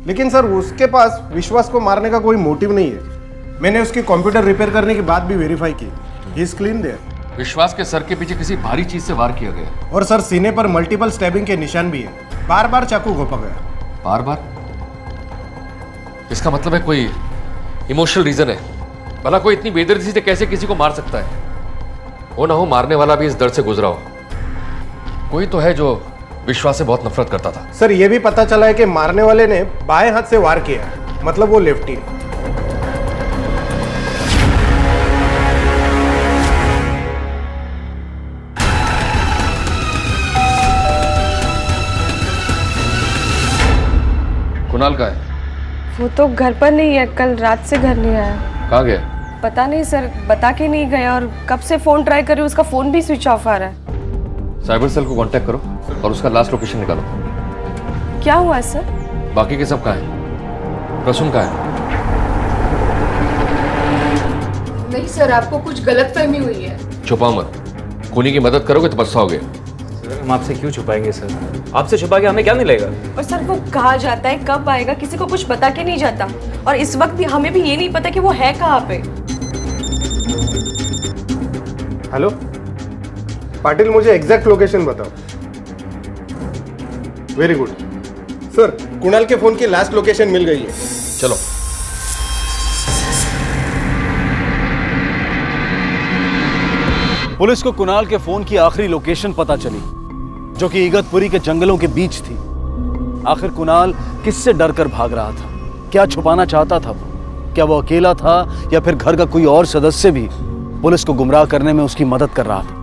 लेकिन सर उसके पास विश्वास को मारने का कोई मोटिव नहीं है। मैंने उसकी कंप्यूटर रिपेयर करने की बात भी वेरीफाई की। He is clean there. विश्वास के सर के पीछे किसी भारी चीज से वार किया गया, और सर सीने पर मल्टीपल स्टैबिंग के निशान भी है। बार बार चाकू घोंपा गया। बार बार? इसका मतलब है कोई इमोशनल रीजन है। भला कोई इतनी बेदर्दी से कैसे किसी को मार सकता है? वो ना हो मारने वाला भी इस दर्द से गुजरा हो। कोई तो है जो विश्वास से बहुत नफरत करता था। सर ये भी पता चला है कि मारने वाले ने बाएं हाथ से वार किया, मतलब वो लेफ्टी है। कुणाल का है? वो तो घर पर नहीं है, कल रात से घर नहीं आया। कहाँ गया? पता नहीं सर, बता के नहीं गया और कब से फोन ट्राई कर रही हूँ, उसका फोन भी स्विच ऑफ आ रहा है। साइबर सेल को कांटेक्ट करो और उसका लास्ट लोकेशन निकालो। क्या हुआ है सर? बाकी के सब कहाँ हैं? प्रसून कहाँ है? नहीं सर, आपको कुछ गलतफहमी हुई है। छुपाओ मत, खूनी की मदद करोगे तो पछताओगे। सर हम आपसे क्यों छुपाएंगे सर? आपसे छुपा के हमें क्या मिलेगा? और सर वो कहाँ जाता है, कब आएगा, किसी को कुछ बता के नहीं जाता। और इस वक्त भी हमें भी ये नहीं पता कि वो है कहाँ पे। हेलो पाटिल, मुझे एग्जैक्ट लोकेशन बताओ। वेरी गुड सर, कुणाल के फोन की लास्ट लोकेशन मिल गई है। चलो। पुलिस को कुणाल के फोन की आखिरी लोकेशन पता चली, जो कि इगतपुरी के जंगलों के बीच थी। आखिर कुणाल किससे डरकर भाग रहा था? क्या छुपाना चाहता था वो? क्या वो अकेला था या फिर घर का कोई और सदस्य भी पुलिस को गुमराह करने में उसकी मदद कर रहा था?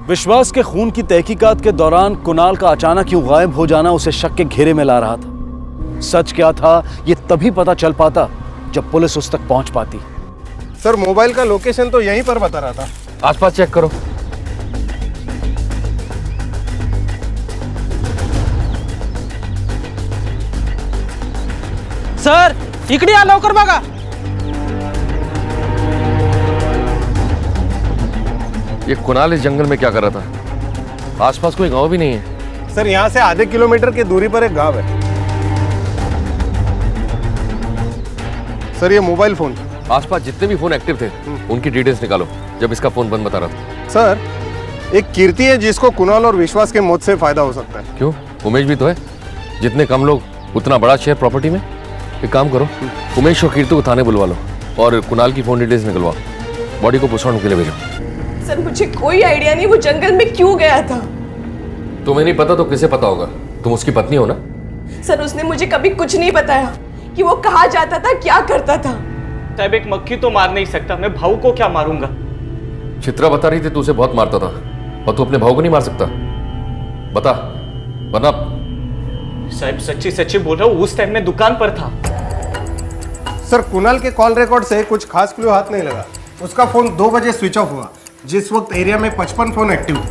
विश्वास के खून की तहकीकात के दौरान कुणाल का अचानक यूं गायब हो जाना उसे शक के घेरे में ला रहा था। सच क्या था ये तभी पता चल पाता जब पुलिस उस तक पहुंच पाती। सर, मोबाइल का लोकेशन तो यहीं पर बता रहा था। आसपास चेक करो। सर इकडे या लवकर बघा। ये कुणाल इस जंगल में क्या कर रहा था? आसपास कोई गांव भी नहीं है। सर, यहाँ से आधे किलोमीटर की दूरी पर एक गांव है। सर, ये मोबाइल फोन। आसपास जितने भी फोन एक्टिव थे उनकी डिटेल्स निकालो, जब इसका फोन बंद बता रहा था। सर, एक कीर्ति है जिसको कुणाल और विश्वास के मौत से फायदा हो सकता है। क्यों? उमेश भी तो है। जितने कम लोग उतना बड़ा शेयर प्रॉपर्टी में। एक काम करो, उमेश और कीर्ति को थाने बुलवा लो और कुणाल की फोन डिटेल्स निकलवाओ। बॉडी को पोस्टमार्टम के लिए भेजो। सर मुझे कोई आइडिया नहीं वो जंगल में क्यों गया था। तुम्हें नहीं पता तो किसे पता होगा? तुम उसकी पत्नी हो ना? सर उसने मुझे कभी कुछ नहीं बताया कि वो कहाँ जाता था, क्या करता था। साहब एक मक्खी तो मार नहीं सकता, मैं भाऊ को क्या मारूंगा? चित्रा बता रही थी तू उसे बहुत मारता था और तू अपने भाऊ को नहीं मार सकता। बता, वरना। साहब सच्ची सच्ची बोल रहा हूँ, उस टाइम में दुकान पर था। सर, कुणाल के कॉल रिकॉर्ड से कुछ खास क्लू हाथ नहीं लगा। उसका फोन 2 बजे स्विच ऑफ हुआ, जिस वक्त एरिया में 55 फोन एक्टिव थे।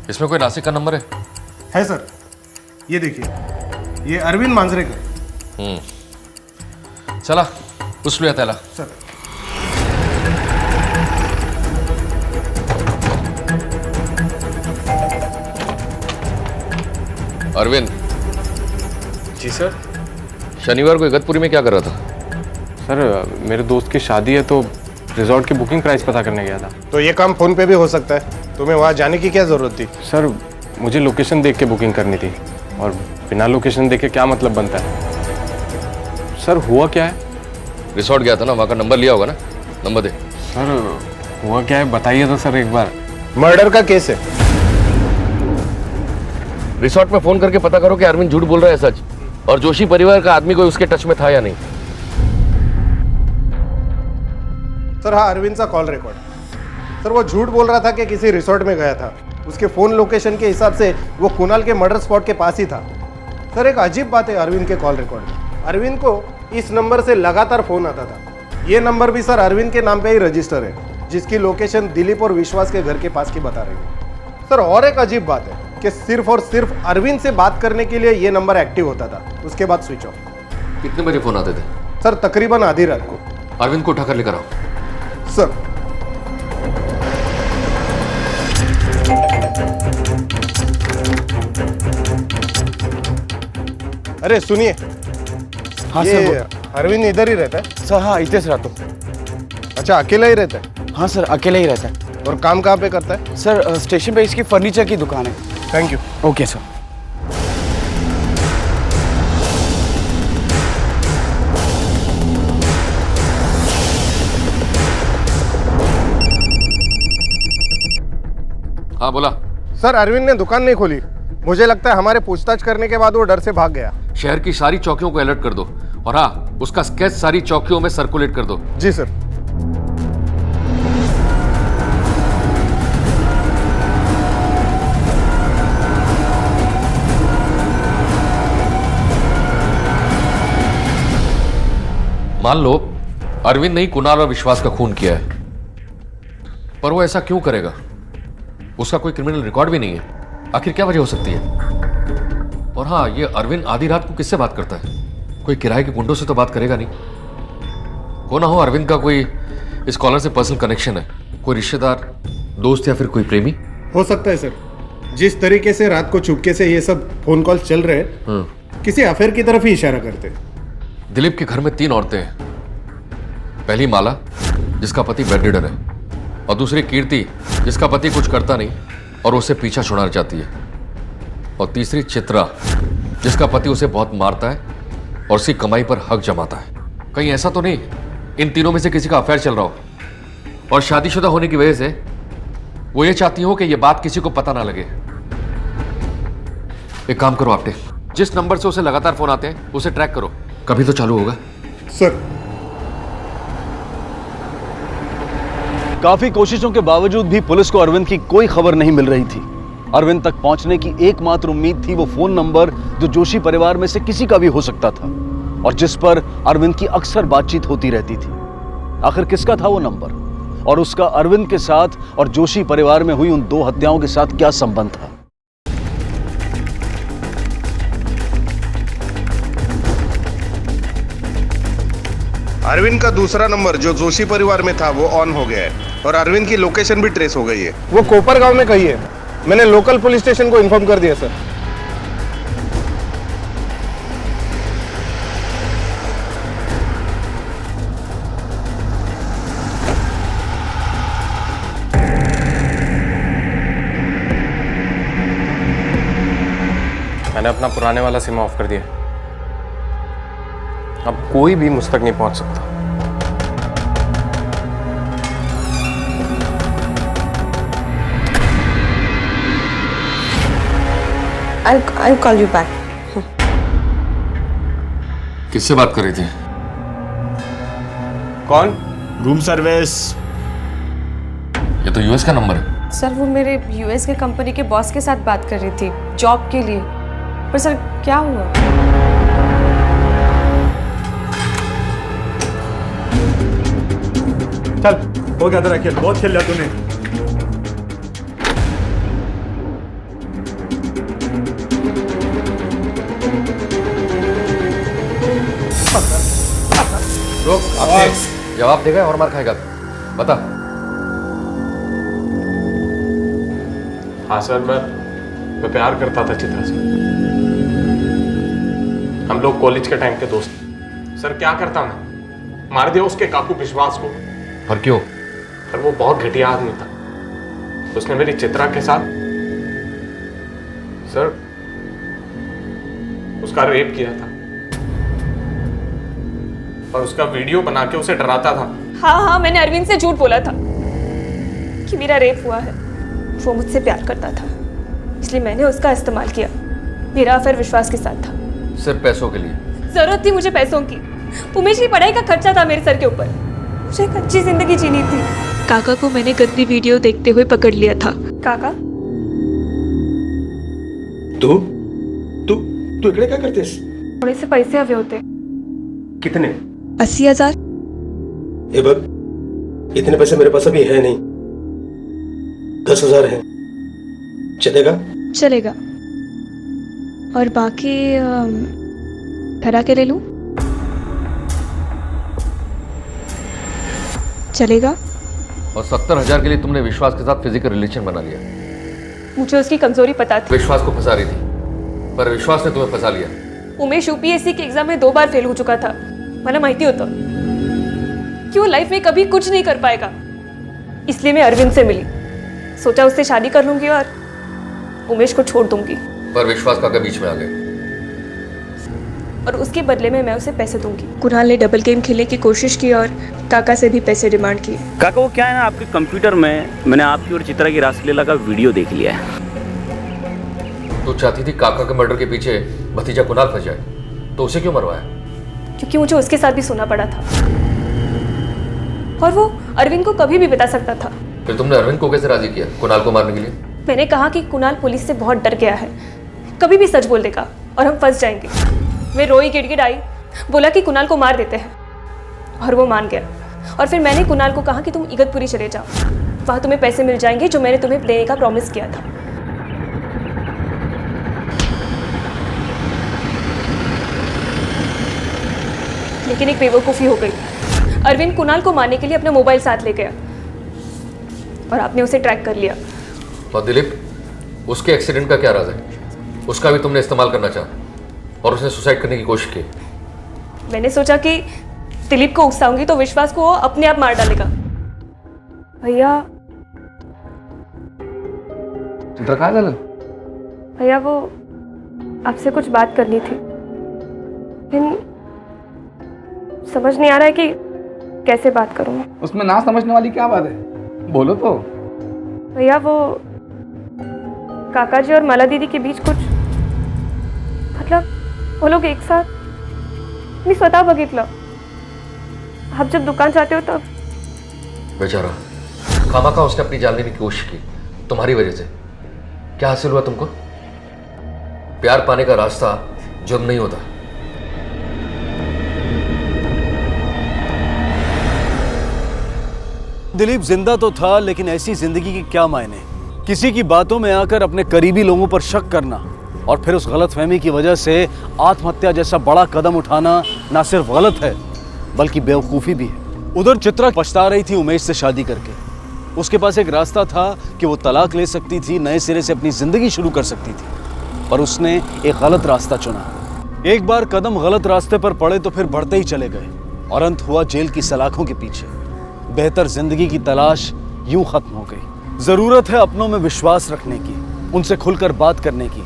इसमें कोई नासिक का नंबर है सर, ये देखिए, ये अरविंद मांजरे का। चला उस लिया तैला। सर, अरविंद। जी सर। शनिवार को इगतपुरी में क्या कर रहा था? सर, मेरे दोस्त की शादी है तो रिजॉर्ट की बुकिंग प्राइस पता करने गया था। तो ये काम फोन पे भी हो सकता है। तुम्हें वहाँ जाने की क्या जरूरत थी? सर मुझे लोकेशन देख के बुकिंग करनी थी, और बिना लोकेशन देखे क्या मतलब बनता है? सर हुआ क्या है? रिसोर्ट गया था ना, वहाँ का नंबर लिया होगा ना? नंबर दे। सर हुआ क्या है बताइए तो सर एक बार। मर्डर का केस है। रिसोर्ट में फोन करके पता करो कि अरविंद झूठ बोल रहा है सच, और जोशी परिवार का आदमी कोई उसके टच में था या नहीं। सर हाँ, अरविंद का कॉल रिकॉर्ड। सर वो झूठ बोल रहा था कि किसी रिसोर्ट में गया था। उसके फोन लोकेशन के हिसाब से वो कुणाल के मर्डर स्पॉट के पास ही था। सर एक अजीब बात है अरविंद के कॉल रिकॉर्ड में। अरविंद को इस नंबर से लगातार फोन आता था। ये नंबर भी सर अरविंद के नाम पे ही रजिस्टर है, जिसकी लोकेशन दिलीप और विश्वास के घर के पास की बता रही है। सर और एक अजीब बात है कि सिर्फ और सिर्फ अरविंद से बात करने के लिए ये नंबर एक्टिव होता था, उसके बाद स्विच ऑफ। कितने बजे फोन आते थे? सर तकरीबन आधी रात को। अरविंद को उठाकर लेकर आओ। सर अरे सुनिए। हाँ ये सर। अरविंद इधर ही रहता है? सर हाँ, इधर से रहता हूँ। अच्छा, अकेला ही रहता है? हाँ सर, अकेले ही रहता है। और काम कहाँ पे करता है? सर स्टेशन पे इसकी फर्नीचर की दुकान है। Thank you. Okay sir. हाँ बोला। सर अरविंद ने दुकान नहीं खोली। मुझे लगता है हमारे पूछताछ करने के बाद वो डर से भाग गया। शहर की सारी चौकियों को अलर्ट कर दो, और हाँ उसका स्केच सारी चौकियों में सर्कुलेट कर दो। जी सर। मान लो अरविंद ने ही कुणाल और विश्वास का खून किया है, पर वो ऐसा क्यों करेगा? उसका कोई क्रिमिनल रिकॉर्ड भी नहीं है। आखिर क्या वजह हो सकती है? और हाँ, ये अरविंद आधी रात को किससे बात करता है? कोई किराए के गुंडों से तो बात करेगा नहीं। को ना हो अरविंद का कोई इस कॉलर से पर्सनल कनेक्शन है, कोई रिश्तेदार, दोस्त या फिर कोई प्रेमी। हो सकता है सर। जिस तरीके से रात को चुपके से ये सब फोन कॉल चल रहे हैं, किसी अफेयर की तरफ ही इशारा करते हैं। दिलीप के घर में 3 औरतें हैं। पहली माला, जिसका पति बेड रिडन है, और दूसरी कीर्ति, जिसका पति कुछ करता नहीं और उससे पीछा छुड़ाना चाहती है, और तीसरी चित्रा, जिसका पति उसे बहुत मारता है और उसकी कमाई पर हक जमाता है। कहीं ऐसा तो नहीं इन तीनों में से किसी का अफेयर चल रहा हो और शादीशुदा होने की वजह से वो ये चाहती हो कि ये बात किसी को पता ना लगे। एक काम करो आपने, जिस नंबर से उसे लगातार फोन आते हैं उसे ट्रैक करो, कभी तो चालू होगा। सर। काफी कोशिशों के बावजूद भी पुलिस को अरविंद की कोई खबर नहीं मिल रही थी। अरविंद तक पहुंचने की एकमात्र उम्मीद थी वो फोन नंबर जो जोशी परिवार में से किसी का भी हो सकता था और जिस पर अरविंद की अक्सर बातचीत होती रहती थी। आखिर किसका था वो नंबर और उसका अरविंद के साथ और जोशी परिवार में हुई उन 2 हत्याओं के साथ क्या संबंध था? अरविंद का दूसरा नंबर जो जोशी परिवार में था वो ऑन हो गया है और अरविंद की लोकेशन भी ट्रेस हो गई है। वो कोपर गांव में कहीं है। मैंने लोकल पुलिस स्टेशन को इन्फॉर्म कर दिया सर। मैंने अपना पुराने वाला सिम ऑफ कर दिया। अब कोई भी मुझ तक नहीं पहुंच सकता। I'll call you back. किससे बात कर रही थी? कौन? Room service. ये तो यूएस का नंबर है। सर वो मेरे यूएस के कंपनी के बॉस के साथ बात कर रही थी जॉब के लिए। पर सर क्या हुआ? चल हो गया तेरा खेल, बहुत खेल लिया तूने। रुक, आपने जवाब देगा और मार खाएगा। बता। हाँ सर, मैं प्यार करता था चित्रा से। हम लोग कॉलेज के टाइम के दोस्त। सर क्या करता मैं, मार दिया उसके काकू विश्वास को। पर क्यों? पर वो बहुत घटिया आदमी था। उसने मेरी चित्रा के साथ सर उसका रेप किया था और उसका वीडियो बना के उसे डराता था। हाँ, मैंने अरविंद से झूठ बोला था कि मेरा रेप हुआ है। वो मुझसे प्यार करता था, इसलिए मैंने उसका इस्तेमाल किया। मेरा अफेयर विश्वास के साथ था। सिर्फ पैसों के लिए? जरूरत थी मुझे पैसों की। उमेश की पढ़ाई का खर्चा था मेरे सर के ऊपर। मुझे एक अच्छी जिंदगी जीनी थी। काका को मैंने गंदी वीडियो देखते हुए पकड़ लिया था। काका तू तू तू इकड़े क्या करतेस? थोड़े से पैसे हवे होते। कितने? 80,000। ए बग, इतने पैसे मेरे पास अभी है नहीं। 10,000 है, चलेगा? चलेगा। और बाकी ठहरा के ले लूं? चलेगा। और 70,000 के लिए तुमने विश्वास के साथ फिजिकल रिलेशन बना लिया। मुझे उसकी कमजोरी पता थी। विश्वास को फंसा रही थी, पर विश्वास ने तुम्हें फंसा लिया। उमेश यूपीएससी के एग्जाम में 2 बार फेल हो चुका था। मला माहिती होतं कि वो लाइफ में कभी कुछ नहीं कर पाएगा। इसलिए मैं अरविंद से मिली। सोचा उससे शादी कर लूंगी और उमेश को छोड़ दूंगी। पर विश्वास काका बीच में आ गए और उसके बदले में मैं उसे पैसे दूंगी। कुणाल ने डबल गेम खेलने की कोशिश की और काका से भी पैसे डिमांड किए। काका वो क्या है ना, आपके कंप्यूटर में मैंने आपकी और चित्रा की रासलीला का वीडियो देख लिया है। तू चाहती थी काका के मर्डर के पीछे भतीजा कुणाल फंस जाए, तो उसे क्यों मरवाया? क्योंकि मुझे उसके साथ भी सोना पड़ा था और वो अरविंद को कभी भी बता सकता था। फिर तुमने अरविंद को कैसे राजी किया कुणाल को मारने के लिए? मैंने कहा कि कुणाल पुलिस से बहुत डर गया है, कभी भी सच बोल देगा और हम फंस जाएंगे। वे रोई गिड़गिड़ाई, बोला कि कुणाल को मार देते हैं और वो मान गया। और फिर मैंने कुणाल को कहा कि तुम इगतपुरी चले जाओ, वहाँ तुम्हें पैसे मिल जाएंगे जो मैंने तुम्हें लेने का प्रॉमिस किया था। लेकिन एक बेवकूफ़ी हो गई। अरविंद कुणाल को मारने के लिए अपना मोबाइल साथ ले गया और आपने उसे ट्रैक कर लिया। और दिलीप, उसके एक्सीडेंट का क्या राज है? उसका भी तुमने इस्तेमाल करना चाहा और उसने सुसाइड करने की कोशिश की। मैंने सोचा कि दिलीप को उकसाऊंगी तो विश्वास को वो अपने आप मार डालेगा। भैया चित्रा काय झालं? भैया वो आपसे कुछ बात करनी थी, लेकिन समझ नहीं आ रहा है कि कैसे बात करूं। उसमें ना समझने वाली क्या बात है, बोलो तो। भैया वो काका जी और माला दीदी के बीच कुछ, मतलब वो लोग एक साथ, मी स्वतः बघितलं। आप जब दुकान जाते हो तब। बेचारा खामखा उसने अपनी जान लेने की कोशिश की तुम्हारी वजह से। क्या हासिल हुआ तुमको? प्यार पाने का रास्ता जुर्म नहीं होता। दिलीप जिंदा तो था, लेकिन ऐसी जिंदगी के क्या मायने? किसी की बातों में आकर अपने करीबी लोगों पर शक करना और फिर उस गलतफहमी की वजह से आत्महत्या जैसा बड़ा कदम उठाना ना सिर्फ गलत है बल्कि बेवकूफ़ी भी है। उधर चित्रा पछता रही थी उमेश से शादी करके। उसके पास एक रास्ता था कि वो तलाक ले सकती थी, नए सिरे से अपनी जिंदगी शुरू कर सकती थी, पर उसने एक गलत रास्ता चुना। एक बार कदम गलत रास्ते पर पड़े तो फिर बढ़ते ही चले गए और अंत हुआ जेल की सलाखों के पीछे। बेहतर जिंदगी की तलाश यूं खत्म हो गई। जरूरत है अपनों में विश्वास रखने की, उनसे खुलकर बात करने की।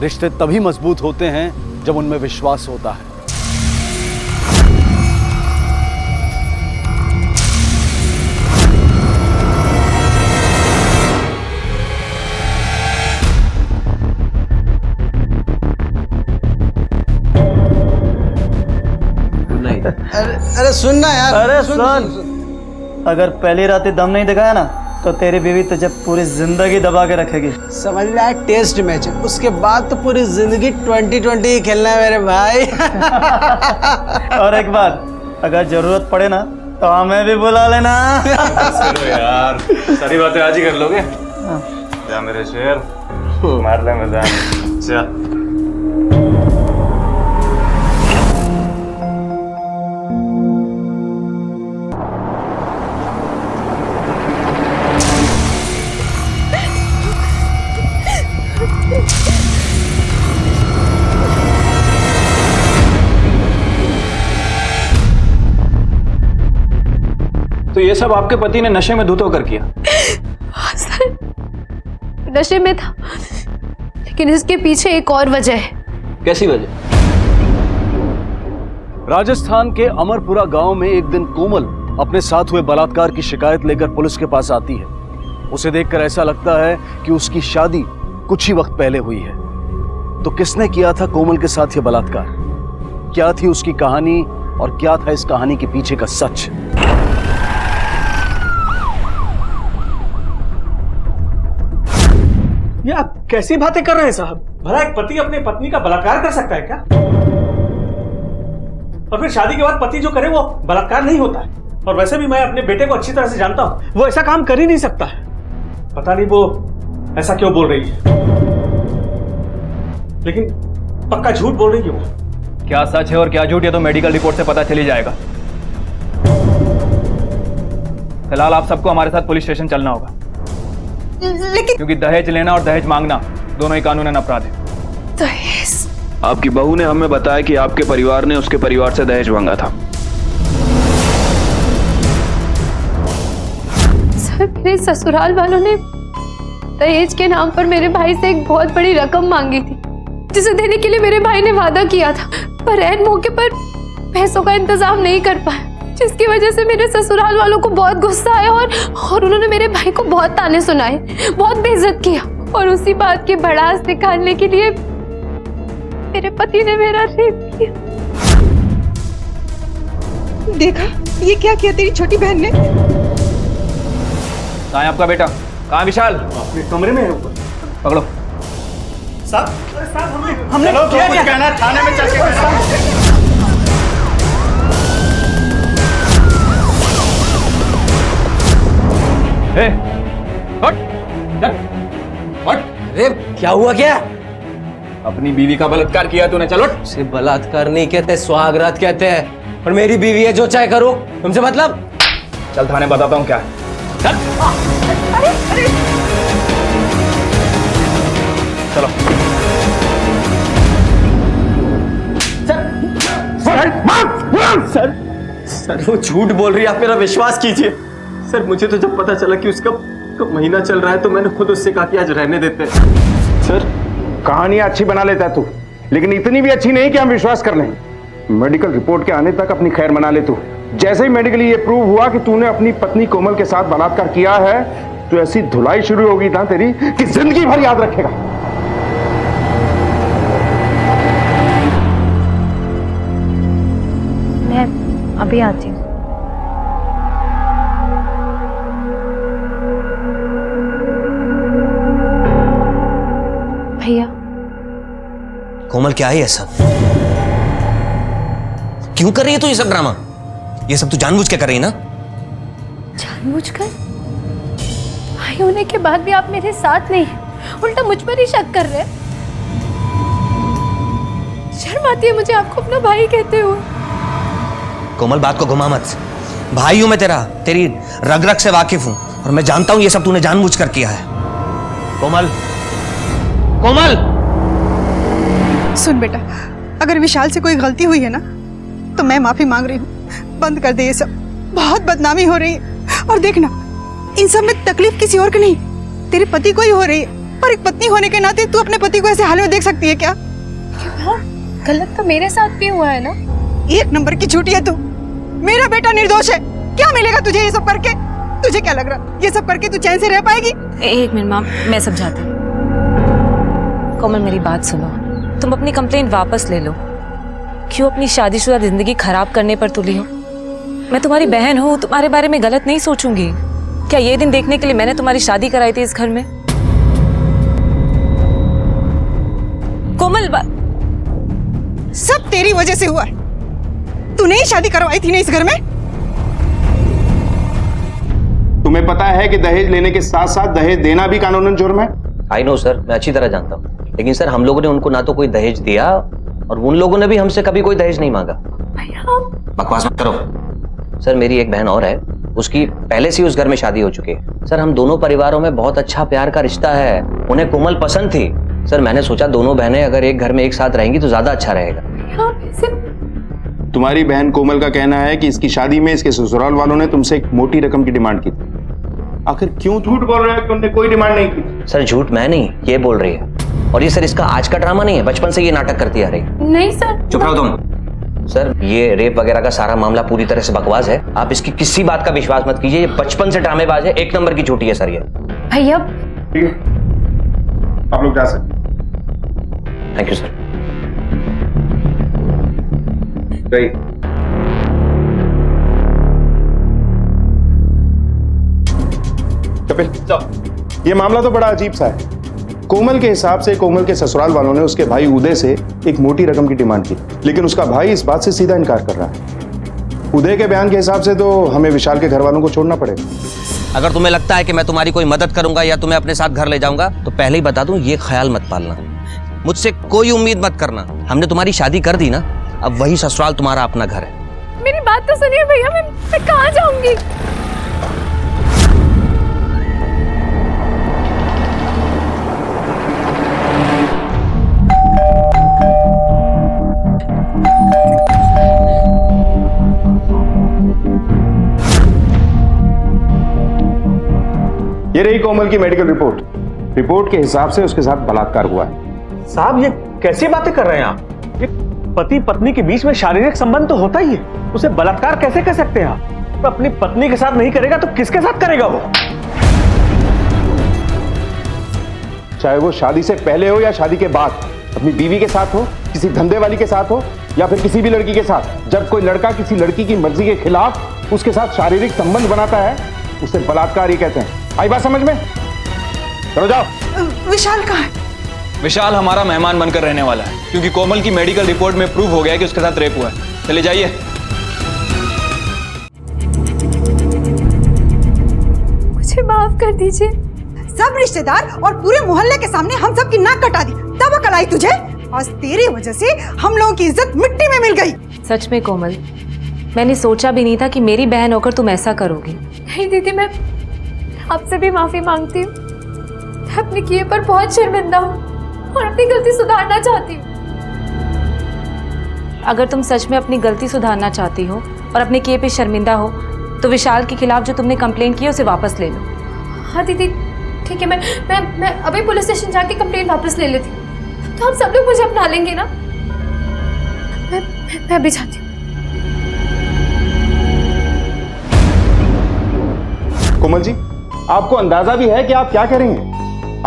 रिश्ते तभी मजबूत होते हैं जब उनमें विश्वास होता है। अरे सुन ना यार। अरे सुन, अगर पहली रात ही दम नहीं दिखाया ना तो तेरी बीवी तुझे पूरी जिंदगी दबा के रखेगी। समझ ले, टेस्ट मैच है, उसके बाद तो पूरी जिंदगी 2020 ही खेलना है मेरे भाई। और एक बात, अगर जरूरत पड़े ना तो हमें भी बुला लेना। चलो यार, सारी बातें आज ही कर लोगे। जा मेरे शेर, मार ले मजा। जा तो ये सब आपके पति ने नशे में धुत होकर किया? सर, नशे में था, लेकिन इसके पीछे एक और वजह है। कैसी वजह? राजस्थान के अमरपुरा गांव में एक दिन कोमल अपने साथ हुए बलात्कार की शिकायत लेकर पुलिस के पास आती है। उसे देखकर ऐसा लगता है कि उसकी शादी कुछ ही वक्त पहले हुई है। तो किसने किया था कोमल के साथ ये बलात्कार? क्या थी उसकी कहानी और क्या था इस कहानी के पीछे का सच? ये आप कैसी बातें कर रहे हैं साहब? भला एक पति अपनी पत्नी का बलात्कार कर सकता है क्या? और फिर शादी के बाद पति जो करे वो बलात्कार नहीं होता है। और वैसे भी मैं अपने बेटे को अच्छी तरह से जानता हूं, वो ऐसा काम कर ही नहीं सकता है। पता नहीं वो ऐसा क्यों बोल रही है, लेकिन पक्का झूठ बोल रही है वो। क्या सच है और क्या झूठ, ये तो मेडिकल रिपोर्ट से पता चल ही जाएगा। फिलहाल आप सबको हमारे साथ पुलिस स्टेशन चलना होगा, लेकिन क्योंकि दहेज लेना और दहेज मांगना दोनों ही कानूनन अपराध है। दहेज? आपकी बहू ने हमें बताया कि आपके परिवार ने उसके परिवार से दहेज मांगा था। सर, मेरे ससुराल वालों ने दहेज के नाम पर मेरे भाई से एक बहुत बड़ी रकम मांगी थी, जिसे देने के लिए मेरे भाई ने वादा किया था, पर ऐन मौके पर पैसों का इंतजाम नहीं कर पाया, जिसकी वजह से मेरे ससुराल वालों को बहुत गुस्सा आया और उन्होंने मेरे भाई को बहुत ताने सुनाए, बहुत बेइज्जत किया। और उसी बात की भड़ास निकालने के लिए मेरे पति ने मेरा रेप किया। देखा ये क्या किया तेरी छोटी बहन ने? कहाँ है आपका बेटा? कहाँ है विशाल? अपने कमरे में है ऊपर। पकड़ो। साहब हमने क्या किया? कहना थाने में चल के अरे क्या हुआ? क्या अपनी बीवी का बलात्कार किया तूने? चलो। उसे बलात्कार नहीं कहते, सुहागरात कहते हैं। और मेरी बीवी है, जो चाहे करो, तुमसे मतलब। चल थाने बताता हूँ क्या है। चल। चलो। सर वो झूठ बोल रही है, आप मेरा विश्वास कीजिए। सर मुझे तो जब पता चला कि उसका महीना चल रहा है तो मैंने खुद उससे कहा कि आज रहने देते हैं। सर कहानियां अच्छी बना लेता तू, लेकिन इतनी भी अच्छी नहीं कि हम विश्वास कर लें। मेडिकल रिपोर्ट के आने तक अपनी खैर मना ले तू। जैसे ही मेडिकली ये प्रूव हुआ कि तूने अपनी पत्नी कोमल के साथ बलात्कार किया है, तो ऐसी धुलाई शुरू होगी ना तेरी कि जिंदगी भर याद रखेगा। मैं अभी आती हूँ। भैया कोमल क्या है ये सब? क्यों कर रही है तू ये सब ड्रामा? ये सब तू जानबूझ के कर रही है ना? जानबूझकर? भाई होने के बाद भी आप मेरे साथ नहीं, उल्टा मुझ पर ही शक कर रहे हैं। शर्म आती है मुझे आपको अपना भाई कहते हुए। कोमल बात को घुमा मत। भाई हूं मैं तेरा, तेरी रग रग से वाकिफ हूं और मैं जानता हूं ये सब तूने जानबूझ कर किया है। कोमल, कोमल! सुन बेटा, अगर विशाल से कोई गलती हुई है ना तो मैं माफी मांग रही हूँ। बंद कर दे ये सब, बहुत बदनामी हो रही है। और देखना, इन सब में तकलीफ किसी और की नहीं, तेरे पति को ही हो रही है। और एक पत्नी होने के नाते तू अपने पति को ऐसे हाल में देख सकती है क्या? गलत तो मेरे साथ भी हुआ है ना। एक नंबर की झूठी है तू। मेरा बेटा निर्दोष है। क्या मिलेगा तुझे ये सब करके? तुझे क्या लग रहा ये सब करके तू चैन से रह पाएगी? एक मिनट माम, मैं समझाती हूँ। कोमल मेरी बात सुनो, तुम अपनी कंप्लेंट वापस ले लो। क्यों अपनी शादीशुदा जिंदगी खराब करने पर तुली हो? मैं तुम्हारी बहन हूँ, तुम्हारे बारे में गलत नहीं सोचूंगी। क्या ये दिन देखने के लिए मैंने तुम्हारी शादी कराई थी इस घर में? कोमल सब तेरी वजह से हुआ है। तूने ही शादी करवाई थी ना इस घर में। तुम्हें पता है कि दहेज लेने के साथ साथ दहेज देना भी कानूनन जुर्म है? आई नो सर, मैं अच्छी तरह जानता हूँ, लेकिन सर हम लोगों ने उनको ना तो कोई दहेज दिया और उन लोगों ने भी हमसे कभी कोई दहेज नहीं मांगा। बकवास मत करो। सर मेरी एक बहन और है, उसकी पहले से ही उस घर में शादी हो चुकी है। सर हम दोनों परिवारों में बहुत अच्छा प्यार का रिश्ता है। उन्हें कोमल पसंद थी। सर मैंने सोचा दोनों बहनें अगर एक घर में एक साथ रहेंगी तो ज्यादा अच्छा रहेगा। तुम्हारी बहन कोमल का कहना है कि इसकी शादी में इसके ससुराल वालों ने तुमसे एक मोटी रकम की डिमांड की थी। आखिर क्यों झूठ बोल रहे हो कि उन्होंने कोई डिमांड नहीं की? सर झूठ मैं नहीं, ये बोल रही है। और ये सर इसका आज का ड्रामा नहीं है, बचपन से ये नाटक करती आ रही है। नहीं सर। चुप रहो तुम। सर ये रेप वगैरह का सारा मामला पूरी तरह से बकवास है। आप इसकी किसी बात का विश्वास मत कीजिए। ये बचपन से ड्रामेबाज है, एक नंबर की झूठी है सर ये। भैया ठीक है, आप लोग जा सकते। Thank you sir. गई। कपिल, ये मामला तो बड़ा अजीब सा है। कोमल के हिसाब से कोमल के ससुराल वालों ने उसके भाई उदय से एक मोटी रकम की डिमांड की, लेकिन उसका भाई इस बात से सीधा इनकार कर रहा है। उदय के बयान के हिसाब से तो हमें विशाल के घर वालों को छोड़ना पड़ेगा। अगर तुम्हें लगता है कि मैं तुम्हारी कोई मदद करूंगा या तुम्हें अपने साथ घर ले जाऊंगा तो पहले ही बता दूं, ये ख्याल मत पालना। मुझसे कोई उम्मीद मत करना। हमने तुम्हारी शादी कर दी ना, अब वही ससुराल तुम्हारा अपना घर है। मेरी बात तो सुनिए भैया, मैं कहाँ जाऊंगी? ये रही कोमल की मेडिकल रिपोर्ट। रिपोर्ट के हिसाब से उसके साथ बलात्कार हुआ है। साहब ये कैसी बातें कर रहे हैं आप? ये पति पत्नी के बीच में शारीरिक संबंध तो होता ही है, उसे बलात्कार कैसे कह सकते हैं आप? तो अपनी पत्नी के साथ नहीं करेगा तो किसके साथ करेगा वो? चाहे वो शादी से पहले हो या शादी के बाद, अपनी बीवी के साथ हो, किसी धंधे वाली के साथ हो या फिर किसी भी लड़की के साथ, जब कोई लड़का किसी लड़की की मर्जी के खिलाफ उसके साथ शारीरिक संबंध बनाता है उसे बलात्कार ही कहते हैं। आई बात समझ में? चलो जाओ। विशाल कहाँ है? विशाल हमारा मेहमान बनकर रहने वाला है, क्योंकि कोमल की मेडिकल रिपोर्ट में प्रूव हो गया कि उसके साथ रेप हुआ है। चले जाइए। मुझे माफ कर दीजिए। सब रिश्तेदार और पूरे मोहल्ले के सामने हम सब की नाक कटा दी, तब अकल आई तुझे? आज तेरी वजह से हम लोगों की इज्जत मिट्टी में मिल गई। सच में कोमल, मैंने सोचा भी नहीं था कि मेरी बहन होकर तुम ऐसा करोगी। नहीं दीदी, मैं आपसे भी माफी मांगती हूँ। मैं अपने किए पर बहुत शर्मिंदा हूँ और अपनी गलती सुधारना चाहती हूँ। अगर तुम सच में अपनी गलती सुधारना चाहती हो और अपने किए पे शर्मिंदा हो तो विशाल के खिलाफ जो तुमने कंप्लेंट की है उसे वापस ले लो। हाँ दीदी ठीक है, मैं अभी पुलिस स्टेशन जाके कंप्लेंट वापस ले लेती हूँ। तो आप सब लोग मुझे अपना लेंगे ना? मैं भी चाहती हूँ। कोमल जी, आपको अंदाजा भी है कि आप क्या करेंगे?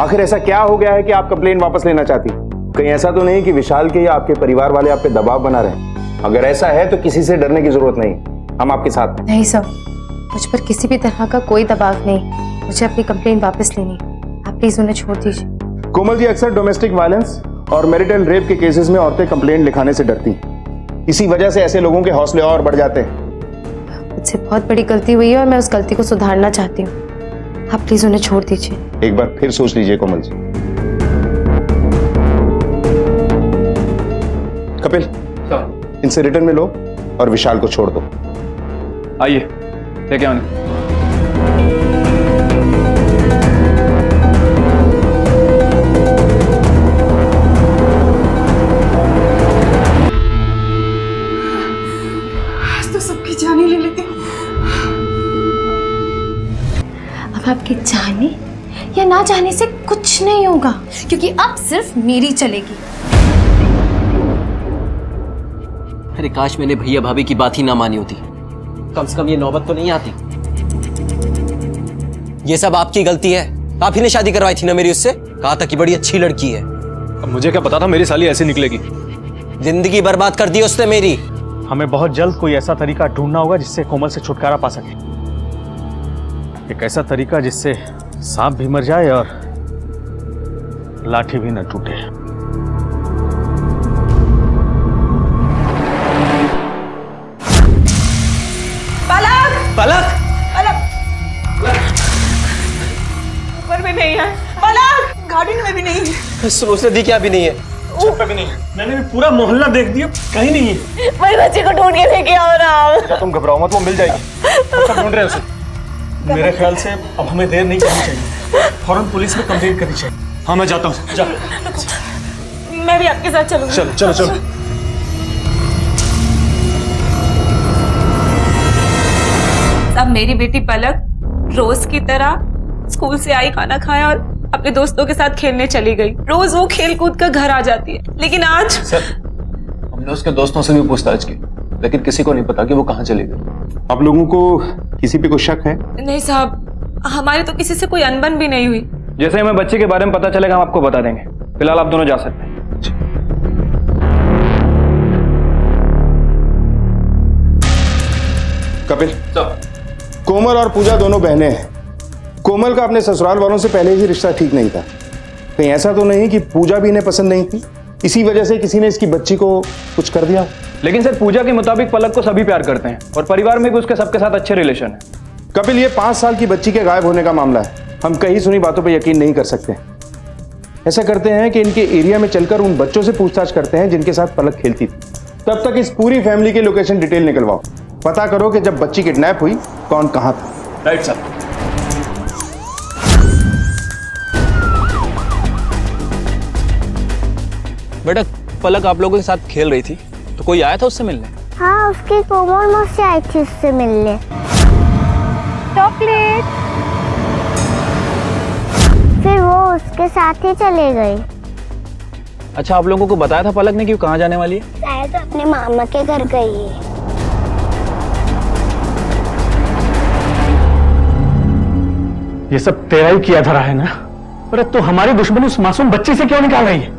आखिर ऐसा क्या हो गया है कि आप कंप्लेन वापस लेना चाहती? कहीं ऐसा तो नहीं कि विशाल के या आपके परिवार वाले आप पे दबाव बना रहे हैं? अगर ऐसा है तो किसी से डरने की जरूरत नहीं, हम आपके साथ हैं। नहीं सर, मुझ पर किसी भी तरह का कोई दबाव नहीं। मुझे अपनी कंप्लेन वापस लेनी है। आप प्लीज उन्हें छोड़ दीजिए। कोमल जी, अक्सर डोमेस्टिक वायलेंस और मैरिटल रेप के केसेस में औरतें कंप्लेंट लिखाने से डरती हैं। इसी वजह से ऐसे लोगों के हौसले और बढ़ जाते हैं। मुझसे बहुत बड़ी गलती हुई है और मैं उस गलती को सुधारना चाहती हूँ। आप प्लीज उन्हें छोड़ दीजिए। एक बार फिर सोच लीजिए कोमल जी। कपिल, इनसे रिटर्न में लो और विशाल को छोड़ दो। आइए लेके आने। तो सबकी जान ही ले लेते हो। अब आपके जाने या ना जाने से कुछ नहीं होगा, क्योंकि अब सिर्फ मेरी चलेगी। अरे काश मैंने भैया भाभी की बात ही ना मानी होती, कम से कम ये नौबत तो नहीं आती। ये सब आपकी गलती है। आप ही ने शादी करवाई थी ना मेरी उससे, कहा था कि बड़ी अच्छी लड़की है। अब मुझे क्या पता था मेरी साली ऐसे निकलेगी। जिंदगी बर्बाद कर दी उसने मेरी। हमें बहुत जल्द कोई ऐसा तरीका ढूंढना होगा जिससे कोमल से छुटकारा पा सके। एक ऐसा तरीका जिससे सांप भी मर जाए और लाठी भी न टूटे। पलक! पलक! ऊपर में नहीं है। पलक! गाड़ी में भी नहीं है। उसने दी क्या भी नहीं है। छत पे भी नहीं है। मैंने भी पूरा मोहल्ला देख दिया, कहीं नहीं है। मेरे बच्चे को ढूंढ के लेके आओ ना। तुम घबराओ मत, वो मिल जाएगी। सब ढूंढ रहे हैं उसे। मेरे ख्याल से अब हमें देर नहीं करनी चाहिए, फौरन पुलिस में कंप्लेंट करनी चाहिए। हाँ मैं जाता हूँ। जा। मैं भी आपके साथ चलूंगी। चलो चलो चलो। अब मेरी बेटी पलक रोज की तरह स्कूल से आई, खाना खाया और अपने दोस्तों के साथ खेलने चली गई। रोज वो खेल कूद कर घर आ जाती है, लेकिन आज सर, हमने उसके दोस्तों से भी पूछताछ की, लेकिन किसी को नहीं पता कि वो कहाँ चली गई। आप लोगों को किसी पे कोई शक है? नहीं साहब, हमारे तो किसी से कोई अनबन भी नहीं हुई। जैसे हमें बच्चे के बारे में पता चलेगा हम आपको बता देंगे। फिलहाल आप दोनों जा सकते हैं। कपिल, कोमल और पूजा दोनों बहनें हैं। कोमल का अपने ससुराल वालों से पहले ही रिश्ता ठीक नहीं था। कहीं ऐसा तो नहीं कि पूजा भी इन्हें पसंद नहीं थी, इसी वजह से किसी ने इसकी बच्ची को कुछ कर दिया? लेकिन सर, पूजा के मुताबिक पलक को सभी प्यार करते हैं और परिवार में भी उसके सबके साथ अच्छे रिलेशन है। कपिल, ये 5 साल की बच्ची के गायब होने का मामला है। हम कहीं सुनी बातों पर यकीन नहीं कर सकते। ऐसा करते हैं कि इनके एरिया में चलकर उन बच्चों से पूछताछ करते हैं जिनके साथ पलक खेलती थी। तब तक इस पूरी फैमिली के लोकेशन डिटेल निकलवाओ। पता करो कि जब बच्ची किडनैप हुई कौन कहां था। Right sir. बेटा, पलक आप लोगों के साथ खेल रही थी तो कोई आया था उससे मिलने? हाँ, उसकी कोमल मौसी आई थी उससे मिलने। चॉकलेट। फिर वो उसके साथ ही चले गई। अच्छा, आप लोगों को बताया था पलक ने कि वो कहाँ जाने वाली है? शायद अपने मामा के घर गई है। ये सब तेरा ही किया धरा है ना? अरे तो हमारी दुश्मनी उस मासूम बच्चे से क्यों निकाल रही है?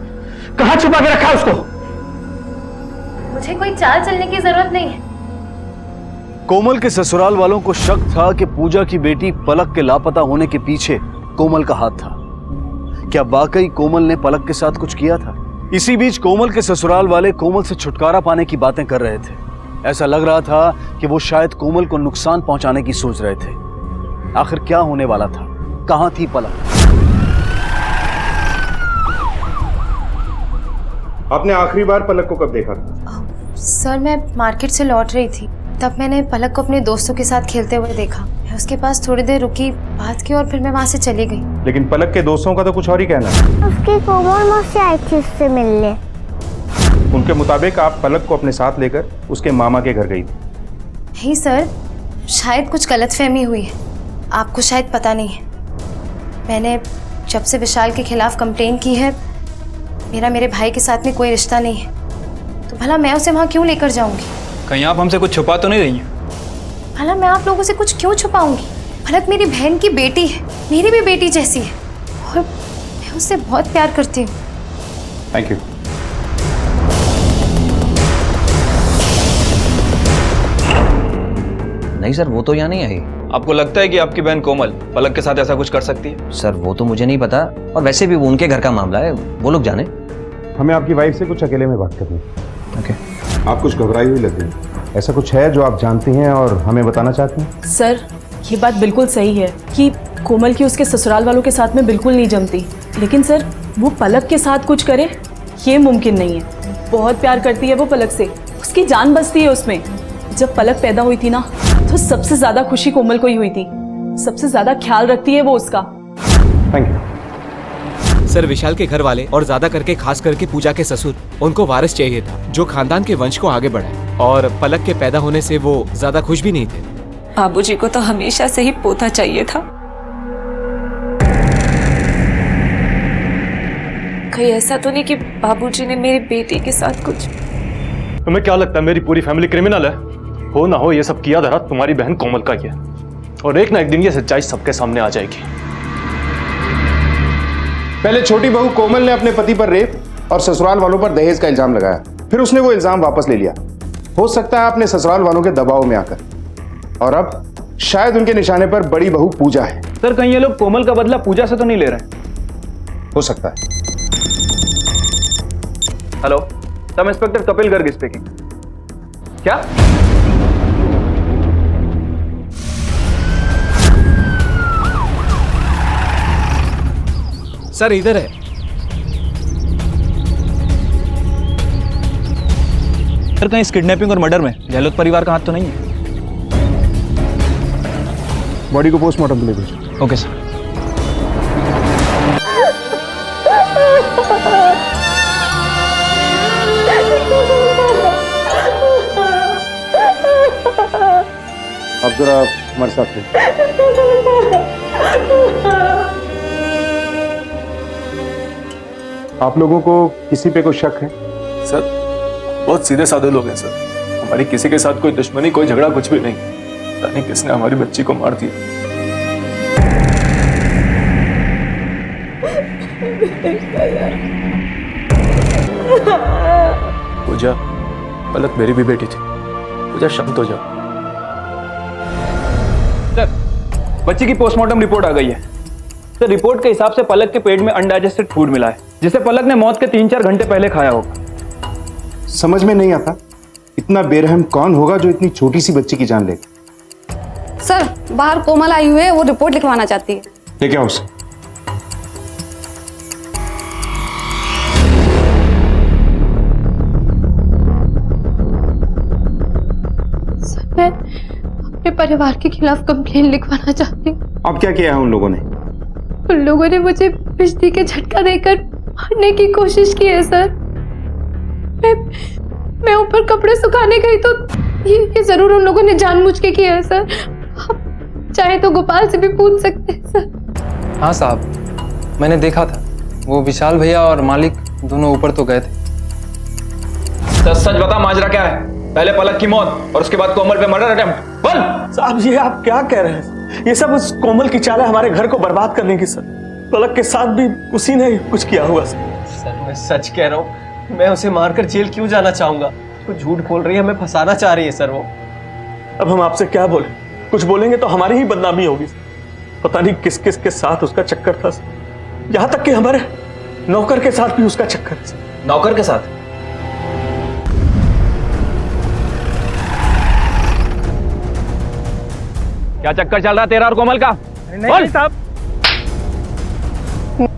कहाँ छुपा के रखा है उसको? मुझे कोई चाल चलने की जरूरत नहीं है। कोमल के ससुराल वालों को शक था कि पूजा की बेटी पलक के लापता होने के पीछे कोमल का हाथ था। क्या वाकई कोमल ने पलक के साथ कुछ किया था? इसी बीच कोमल के ससुराल वाले कोमल से छुटकारा पाने की बातें कर रहे थे। ऐसा लग रहा था कि वो शायद कोमल को नुकसान पहुंचाने की सोच रहे थे। आखिर क्या होने वाला था? कहां थी पलक? आपने आखिरी बार पलक को कब देखा था? सर, मैं मार्केट से लौट रही थी, तब मैंने पलक को अपने दोस्तों के साथ खेलते हुए देखा। मैं उसके पास थोड़ी देर रुकी, बात की और फिर मैं वहां से चली गई। लेकिन पलक के दोस्तों का तो कुछ और ही कहना है। उसकी कोमल मौसी आई थी उससे मिलने। उनके मुताबिक आप पलक को अपने साथ लेकर उसके मामा के घर गई थी। नहीं सर, शायद कुछ गलतफहमी हुई है। आपको शायद पता नहीं है, मैंने जब से विशाल के खिलाफ कंप्लेन की है मेरा मेरे भाई के साथ में कोई रिश्ता नहीं है, तो भला मैं उसे वहाँ क्यों लेकर जाऊंगी? कहीं आप हमसे कुछ छुपा तो नहीं रही हैं? भला मैं आप लोगों से कुछ क्यों छुपाऊंगी? भलक मेरी बहन की बेटी है, मेरी भी बेटी जैसी है, और मैं उससे बहुत प्यार करती हूँ। Thank you. नहीं सर, वो तो यहाँ नहीं आई। आपको लगता है कि आपकी बहन कोमल पलक के साथ ऐसा कुछ कर सकती है? सर वो तो मुझे नहीं पता, और वैसे भी वो उनके घर का मामला है, वो लोग जाने। हमें आपकी वाइफ से कुछ अकेले में बात करनी है। ओके। आप कुछ घबराई हुई लग रही हैं। ऐसा कुछ है जो आप जानती हैं और हमें बताना चाहती हैं? सर ये बात बिल्कुल सही है कि कोमल की उसके ससुराल वालों के साथ में बिल्कुल नहीं जमती, लेकिन सर वो पलक के साथ कुछ करे ये मुमकिन नहीं है। बहुत प्यार करती है वो पलक से, उसकी जान बसती है उसमें। जब पलक पैदा हुई थी ना, तो सबसे ज्यादा खुशी कोमल को ही हुई थी, सबसे ज्यादा ख्याल रखती है वो उसका। Thank you. सर विशाल के घर वाले और ज्यादा करके खास करके पूजा के ससुर, उनको वारिस चाहिए था जो खानदान के वंश को आगे बढ़ाए, और पलक के पैदा होने से वो ज्यादा खुश भी नहीं थे। बाबूजी को तो हमेशा से ही पोता चाहिए था। कहीं ऐसा तो नहीं कि बाबूजी ने मेरी बेटी के साथ कुछ? तुम्हें क्या लगता है मेरी पूरी फैमिली क्रिमिनल है? हो ना हो ये सब किया धरा तुम्हारी बहन कोमल का ही है, और एक ना एक दिन ये सच्चाई सबके सामने आ जाएगी। पहले छोटी बहू कोमल ने अपने पति पर रेप और ससुराल वालों पर दहेज का इल्जाम लगाया, फिर उसने वो इल्जाम वापस ले लिया। हो सकता है अपने ससुराल वालों के दबाव में आकर, और अब शायद उनके निशाने पर बड़ी बहू पूजा है। सर कहीं ये लोग कोमल का बदला पूजा से तो नहीं ले रहे? हो सकता है। Hello, sub inspector Kapil Garg speaking. क्या? सर इधर है। सर कहीं इस किडनैपिंग और मर्डर में गहलोत परिवार का हाथ तो नहीं है? बॉडी को पोस्टमार्टम के लिए भेजो। Okay sir. अब जरा हमारे साथ थे। आप लोगों को किसी पे कोई शक है? सर बहुत सीधे साधे लोग हैं सर, हमारी किसी के साथ कोई दुश्मनी, कोई झगड़ा कुछ भी नहीं। पता नहीं किसने हमारी बच्ची को मार दिया। पूजा, पलक मेरी भी बेटी थी। पूजा शांत हो जाओ। सर बच्ची की पोस्टमार्टम रिपोर्ट आ गई है। सर रिपोर्ट के हिसाब से पलक के पेट में अनडाइजेस्टेड फूड मिला है, जिसे पलक ने मौत के 3-4 घंटे पहले खाया होगा। समझ में नहीं आता इतना बेरहम कौन होगा जो इतनी छोटी सी बच्ची की जान ले। सर बाहर कोमल आई हुई है, वो रिपोर्ट लिखवाना चाहती है। लेके आओ उसे। सर मैं अपने परिवार के खिलाफ कंप्लेन लिखवाना चाहती हूँ। अब क्या किया है उन लोगों ने? उन लोगों ने मुझे बिजली के झटका देकर मारने की कोशिश की है सर। मैं ऊपर कपड़े सुखाने गई तो ये जरूर उन लोगों ने जानबूझ के किया है सर। आप चाहे तो गोपाल से भी पूछ सकते हैं सर। हाँ साहब, मैंने देखा था, वो विशाल भैया और मालिक दोनों ऊपर तो गए थे। सच बता माजरा क्या है? पहले पलक की मौत और उसके बाद कोमल पे मर्डर अटेम्प्ट। बोल। साहब ये आप क्या कह रहे हैं? ये सब उस कोमल की चाल है हमारे घर को बर्बाद करने की सर। पलक के साथ भी उसी ने कुछ किया हुआ सर मैं सच कह रहा हूँ, मैं उसे मारकर जेल क्यों जाना चाहूंगा? वो झूठ बोल रही है, हमें फंसाना चाह रही है सर वो। अब हम आपसे क्या बोले? कुछ बोलेंगे तो हमारी ही बदनामी होगी। पता नहीं किस किस के साथ उसका चक्कर था, यहाँ तक कि हमारे नौकर के साथ भी उसका चक्कर है। नौकर के साथ? क्या चक्कर चल रहा है तेरा और कोमल का? नहीं साहब,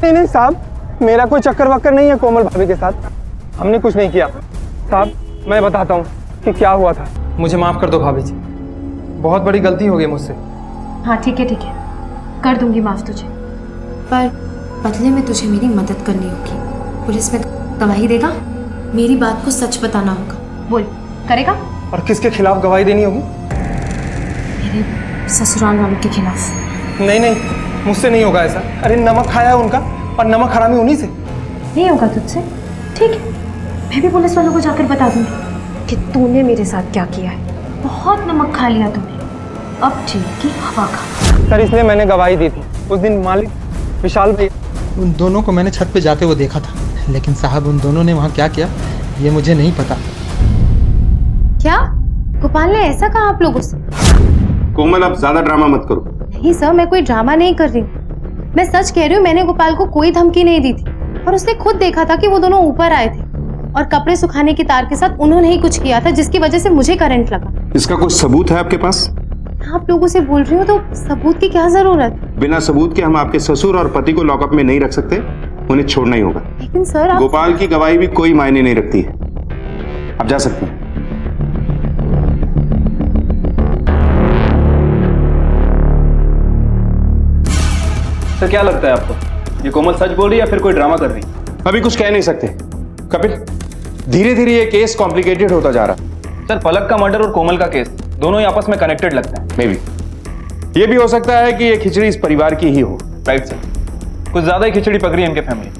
नहीं साहब, मेरा कोई चक्कर वक्कर नहीं है कोमल भाभी के साथ। हमने कुछ नहीं किया साहब। मैं बताता हूँ कि क्या हुआ था। मुझे माफ कर दो भाभी जी, बहुत बड़ी गलती हो गई मुझसे। हाँ ठीक है, कर दूंगी माफ तुझे, पर बदले में तुझे मेरी मदद करनी होगी। पुलिस में गवाही देगा, मेरी बात को सच बताना होगा। बोल, करेगा? और किसके खिलाफ गवाही देनी होगी? मेरे ससुराल वालों के खिलाफ। नहीं, मुझसे नहीं होगा ऐसा। अरे नमक खाया है उनका, और नमक हरामी उन्हीं से। नहीं होगा तुझसे? ठीक है, मैं भी पुलिस वालों को जाकर बता दूंगी कि तूने मेरे साथ क्या किया है। बहुत नमक खा लिया तूने, अब जेल की हवा खा। सर इसलिए मैंने गवाही दी थी। उस दिन मालिक विशाल भैया, उन दोनों को मैंने छत पे जाते हुए देखा था, लेकिन साहब उन दोनों ने वहाँ क्या किया ये मुझे नहीं पता। क्या गोपाल ने ऐसा कहा आप लोगों से? कोमल अब ज्यादा ड्रामा मत करो। नहीं सर, मैं कोई ड्रामा नहीं कर रही हूँ, मैं सच कह रही हूँ। मैंने गोपाल को कोई धमकी नहीं दी थी और उसने खुद देखा था कि वो दोनों ऊपर आए थे और कपड़े सुखाने की तार के साथ उन्होंने ही कुछ किया था जिसकी वजह से मुझे करंट लगा। इसका कोई सबूत है आपके पास? आप लोगों से बोल रही हूँ तो सबूत की क्या जरूरत? बिना सबूत के हम आपके ससुर और पति को लॉकअप में नहीं रख सकते, उन्हें छोड़ना ही होगा। लेकिन सर आप... गोपाल की गवाही भी कोई मायने नहीं रखती है, आप जा सकते हैं। सर क्या लगता है आपको, ये कोमल सच बोल रही है या फिर कोई ड्रामा कर रही है? अभी कुछ कह नहीं सकते कपिल, धीरे धीरे ये केस कॉम्प्लिकेटेड होता जा रहा। सर पलक का मर्डर और कोमल का केस दोनों ही आपस में कनेक्टेड लगते हैं। मे बी ये भी हो सकता है कि ये खिचड़ी इस परिवार की ही हो। राइट सर, कुछ ज्यादा ही खिचड़ी पक रही है इनके फैमिली।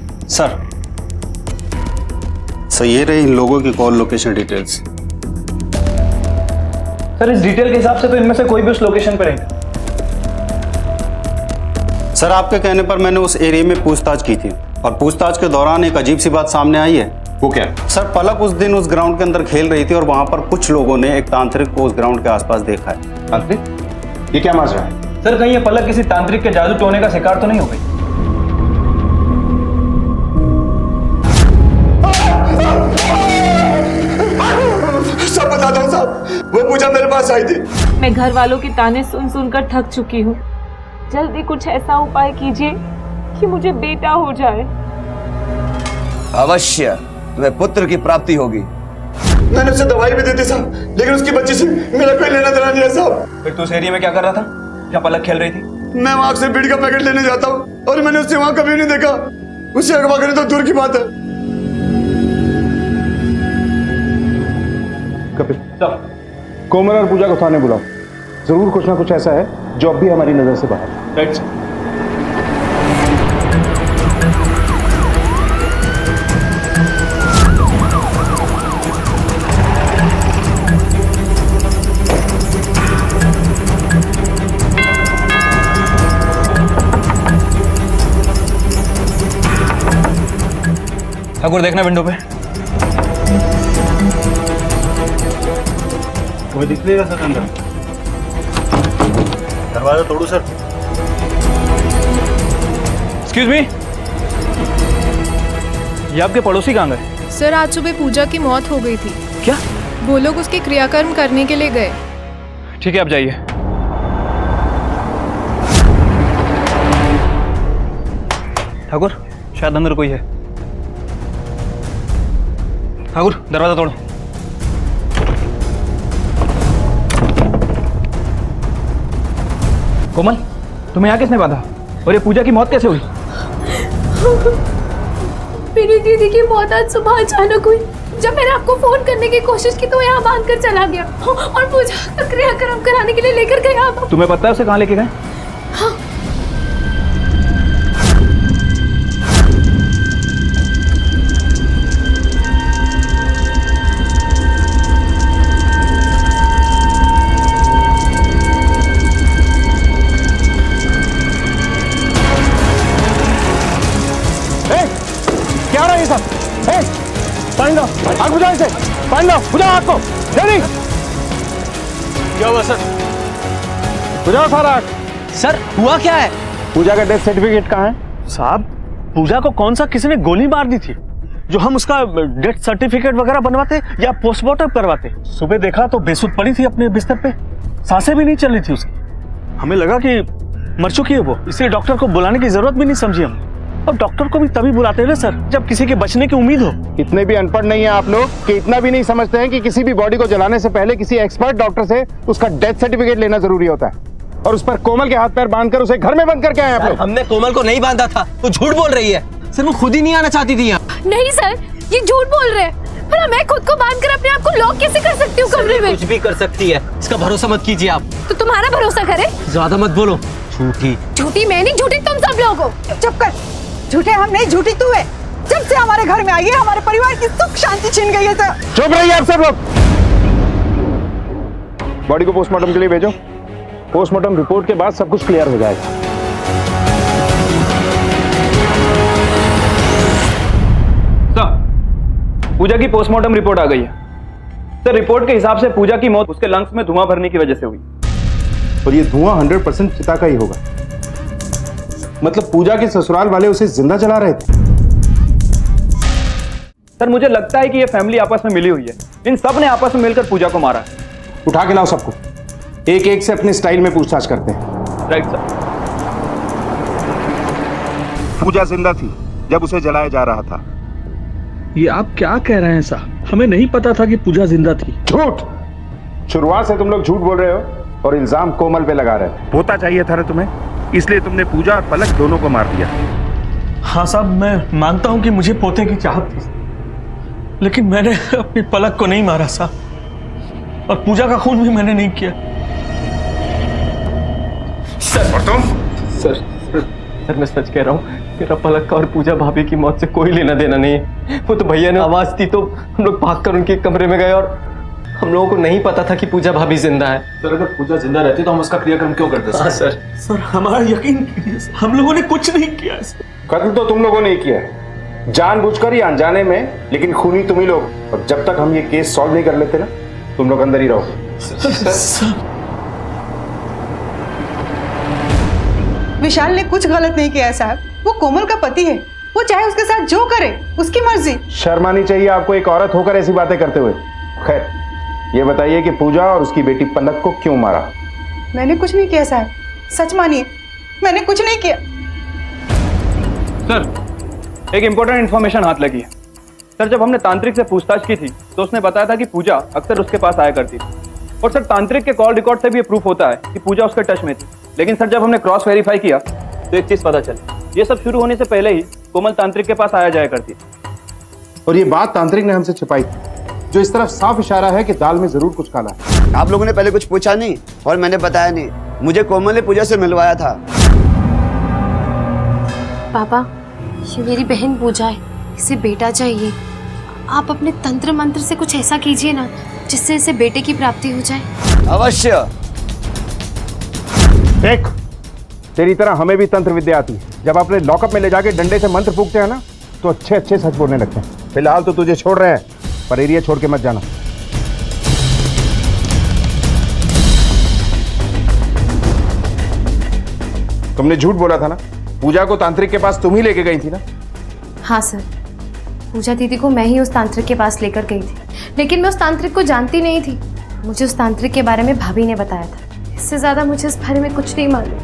सर ये रही इन लोगों की कॉल लोकेशन डिटेल्स। सर इस डिटेल के हिसाब से तो इनमें से कोई भी उस लोकेशन पर रहेगा। सर आपके कहने पर मैंने उस एरिया में पूछताछ की थी और पूछताछ के दौरान एक अजीब सी बात सामने आई है। वो क्या? सर पलक उस दिन उस ग्राउंड के अंदर खेल रही थी और वहां पर कुछ लोगों ने एक तांत्रिक को उस ग्राउंड के आसपास देखा है। तांत्रिक? ये क्या माजरा है? सर कहीं ये पलक किसी तांत्रिक के जादू टोने का शिकार तो नहीं हो गई? सब बता दो साहब, वो पूजा मेरे पास आई थी। मैं घर वालों के ताने सुन सुनकर थक चुकी हूँ। जल्दी कुछ ऐसा उपाय कीजिए कि मुझे बेटा हो जाए। अवश्य तुम्हें पुत्र की प्राप्ति होगी। मैंने उसे दवाई भी दी थी साहब, लेकिन उसकी बच्ची से मेरा कोई लेना देना नहीं है साहब। फिर तू उस एरिया में क्या कर रहा था जहाँ पलक खेल रही थी? मैं वहां से बीड़ी का पैकेट लेने जाता हूँ और मैंने उसे वहां कभी नहीं देखा। उसे अगवा करने तो दूर की बात है। कपिल, कोमल और पूजा को थाने बुलाओ। जरूर कुछ ना कुछ ऐसा है जो अब भी हमारी नजर से बाहर है। Right sir. ठाकुर देखना विंडो पे। कोई दिख नहीं रहा सर अंदर। दरवाजा तोड़ू सर। एक्सक्यूज मी, ये आपके पड़ोसी कहाँ गए? सर आज सुबह पूजा की मौत हो गई थी। क्या? वो लोग उसके क्रियाकर्म करने के लिए गए। ठीक है आप जाइए। ठाकुर शायद अंदर कोई है। ठाकुर दरवाजा तोड़ो। कोमल तुम्हें यहाँ किसने बांधा और ये पूजा की मौत कैसे हुई? मेरी दीदी की मौत आज सुबह अचानक हुई। जब मैंने आपको फोन करने की कोशिश की तो यहाँ बांध कर चला गया और पूजा का क्रियाक्रम कराने के लिए लेकर गया। तुम्हें पता है उसे कहाँ लेके गए? हाँ। क्या रहा है ये सब? पानी दो, आग बुझाओ इसे। पानी दो, बुझाओ आग को, जल्दी। क्या हुआ सर? बुझाओ सारा आग। सर हुआ क्या है? पूजा का डेथ सर्टिफिकेट कहाँ है? साहब पूजा को कौन सा किसी ने गोली मार दी थी जो हम उसका डेथ सर्टिफिकेट वगैरह बनवाते या पोस्टमार्टम करवाते? सुबह देखा तो बेसुध पड़ी थी अपने बिस्तर पे, सांसें भी नहीं चल रही थी उसकी। हमें लगा कि मर चुकी है वो, इसलिए डॉक्टर को बुलाने की जरूरत भी नहीं समझी हमने। अब डॉक्टर को भी तभी बुलाते हैं सर जब किसी के बचने की उम्मीद हो। इतने भी अनपढ़ नहीं है आप लोग कि इतना भी नहीं समझते हैं कि किसी भी बॉडी को जलाने से पहले किसी एक्सपर्ट डॉक्टर से उसका डेथ सर्टिफिकेट लेना जरूरी होता है। और उस पर कोमल के हाथ पैर बांधकर उसे घर में बंद करके आए आप लोग। हमने कोमल को नहीं बांधा था, तो झूठ बोल रही है। सर वो खुद ही नहीं आना चाहती थी यहाँ। नहीं सर ये झूठ बोल रहे हैं। भला मैं खुद को बांधकर अपने आप को लॉक कैसे कर सकती हूँ कमरे में? कुछ भी कर सकती है, इसका भरोसा मत कीजिए आप। तो तुम्हारा भरोसा करे? ज्यादा मत बोलो। झूठी झूठी मैं नहीं, झूठी तुम सब लोग हो। चुप कर, झूठे हम नहीं झूठी तू है। जब से हमारे घर में आई है हमारे परिवार की सुख शांति छीन गई है सर। चुप रहिए आप सब लोग। बॉडी को पोस्टमार्टम के लिए भेजो। पोस्टमार्टम रिपोर्ट के बाद सब कुछ क्लियर हो जाएगा। पूजा की पोस्टमार्टम रिपोर्ट आ गई है सर। रिपोर्ट के हिसाब से पूजा की मौत उसके लंग्स में धुआं भरने की वजह से हुई। और ये धुआं 100% चिता का ही होगा। मतलब पूजा के ससुराल वाले उसे जिंदा जला रहे थे। सर मुझे लगता है कि ये फैमिली आपस में मिली हुई है। इन सब ने आपस में मिलकर पूजा को मारा है। उठा के लाओ सबको, एक एक से अपने स्टाइल में पूछताछ करते हैं। Right sir. पूजा जिंदा थी जब उसे जलाया जा रहा था। ये आप क्या कह रहे हैं साहब? हमें नहीं पता था कि पूजा जिंदा थी। झूठ। शुरुआत से तुम लोग झूठ बोल रहे हो और इल्जाम कोमल पे लगा रहे हो। होता चाहिए था ना तुम्हें, इसलिए तुमने पूजा और पलक दोनों को मार दिया। हाँ साहब, मैं मानता हूं कि मुझे पोते की चाहत थी, लेकिन मैंने अपनी पलक को नहीं मारा साहब, और पूजा का खून भी मैंने नहीं किया। सर, और तुम? सर मैं सच कह रहा हूँ, मेरा पलक का और पूजा भाभी की मौत से कोई लेना देना नहीं है। वो तो भैया ने आवाज दी तो हम लोग भागकर उनके कमरे में गए और हम लोगों को नहीं पता था कि पूजा भाभी जिंदा है। सर अगर पूजा जिंदा रहती तो हम उसका क्रियाक्रम क्यों करते? हाँ सर। सर हमारा यकीन कीजिए, हम लोगों ने कुछ नहीं किया। कत्ल तो तुम लोगों ने किया है, जानबूझकर या अनजाने में, लेकिन खूनी तुम ही लोग। और जब तक हम ये केस सॉल्व नहीं कर लेते ना, तुम लोग अंदर ही रहो। विशाल ने कुछ गलत नहीं किया है साहब। वो कोमल का पति है, वो चाहे उसके साथ जो करे उसकी मर्जी। शर्म आनी चाहिए आपको एक औरत होकर ऐसी बातें करते हुए। खैर ये बताइए कि पूजा और उसकी बेटी पलक को क्यों मारा? मैंने कुछ नहीं किया साहब, सच मानिए मैंने कुछ नहीं किया। सर एक इंपॉर्टेंट इन्फॉर्मेशन हाथ लगी है। सर जब हमने तांत्रिक से पूछताछ की थी तो उसने बताया था कि पूजा अक्सर उसके पास आया करती थी। और सर तांत्रिक के कॉल रिकॉर्ड से भी ये प्रूफ होता है कि पूजा उसके टच में थी। लेकिन सर जब हमने क्रॉस वेरीफाई किया तो एक चीज पता चली, ये सब शुरू होने से पहले ही कोमल तांत्रिक के पास आया जाया करती थी। और ये बात तांत्रिक ने हमसे छिपाई थी, जो इस तरफ साफ इशारा है कि दाल में जरूर कुछ काला है। आप लोगों ने पहले कुछ पूछा नहीं और मैंने बताया नहीं। मुझे कोमल ने पूजा से मिलवाया था। पापा, ये मेरी बहन पूजा है, इसे बेटा चाहिए। आप अपने तंत्र मंत्र से कुछ ऐसा कीजिए ना जिससे इसे बेटे की प्राप्ति हो जाए। अवश्य। देख, तेरी तरह हमें भी तंत्र विद्या आती है। जब अपने लॉकअप में ले जाके डंडे से मंत्र फूकते हैं ना, तो अच्छे अच्छे सच बोलने लगते हैं। फिलहाल तो तुझे छोड़ रहे हैं, पर एरिया छोड़ के मत जाना। तुमने झूठ बोला था ना, पूजा को तांत्रिक के पास तुम ही लेके गई थी ना? हाँ सर, पूजा दीदी को मैं ही उस तांत्रिक के पास लेकर गई थी, लेकिन मैं उस तांत्रिक को जानती नहीं थी। मुझे उस तांत्रिक के बारे में भाभी ने बताया था। इससे ज्यादा मुझे इस बारे में कुछ नहीं मालूम।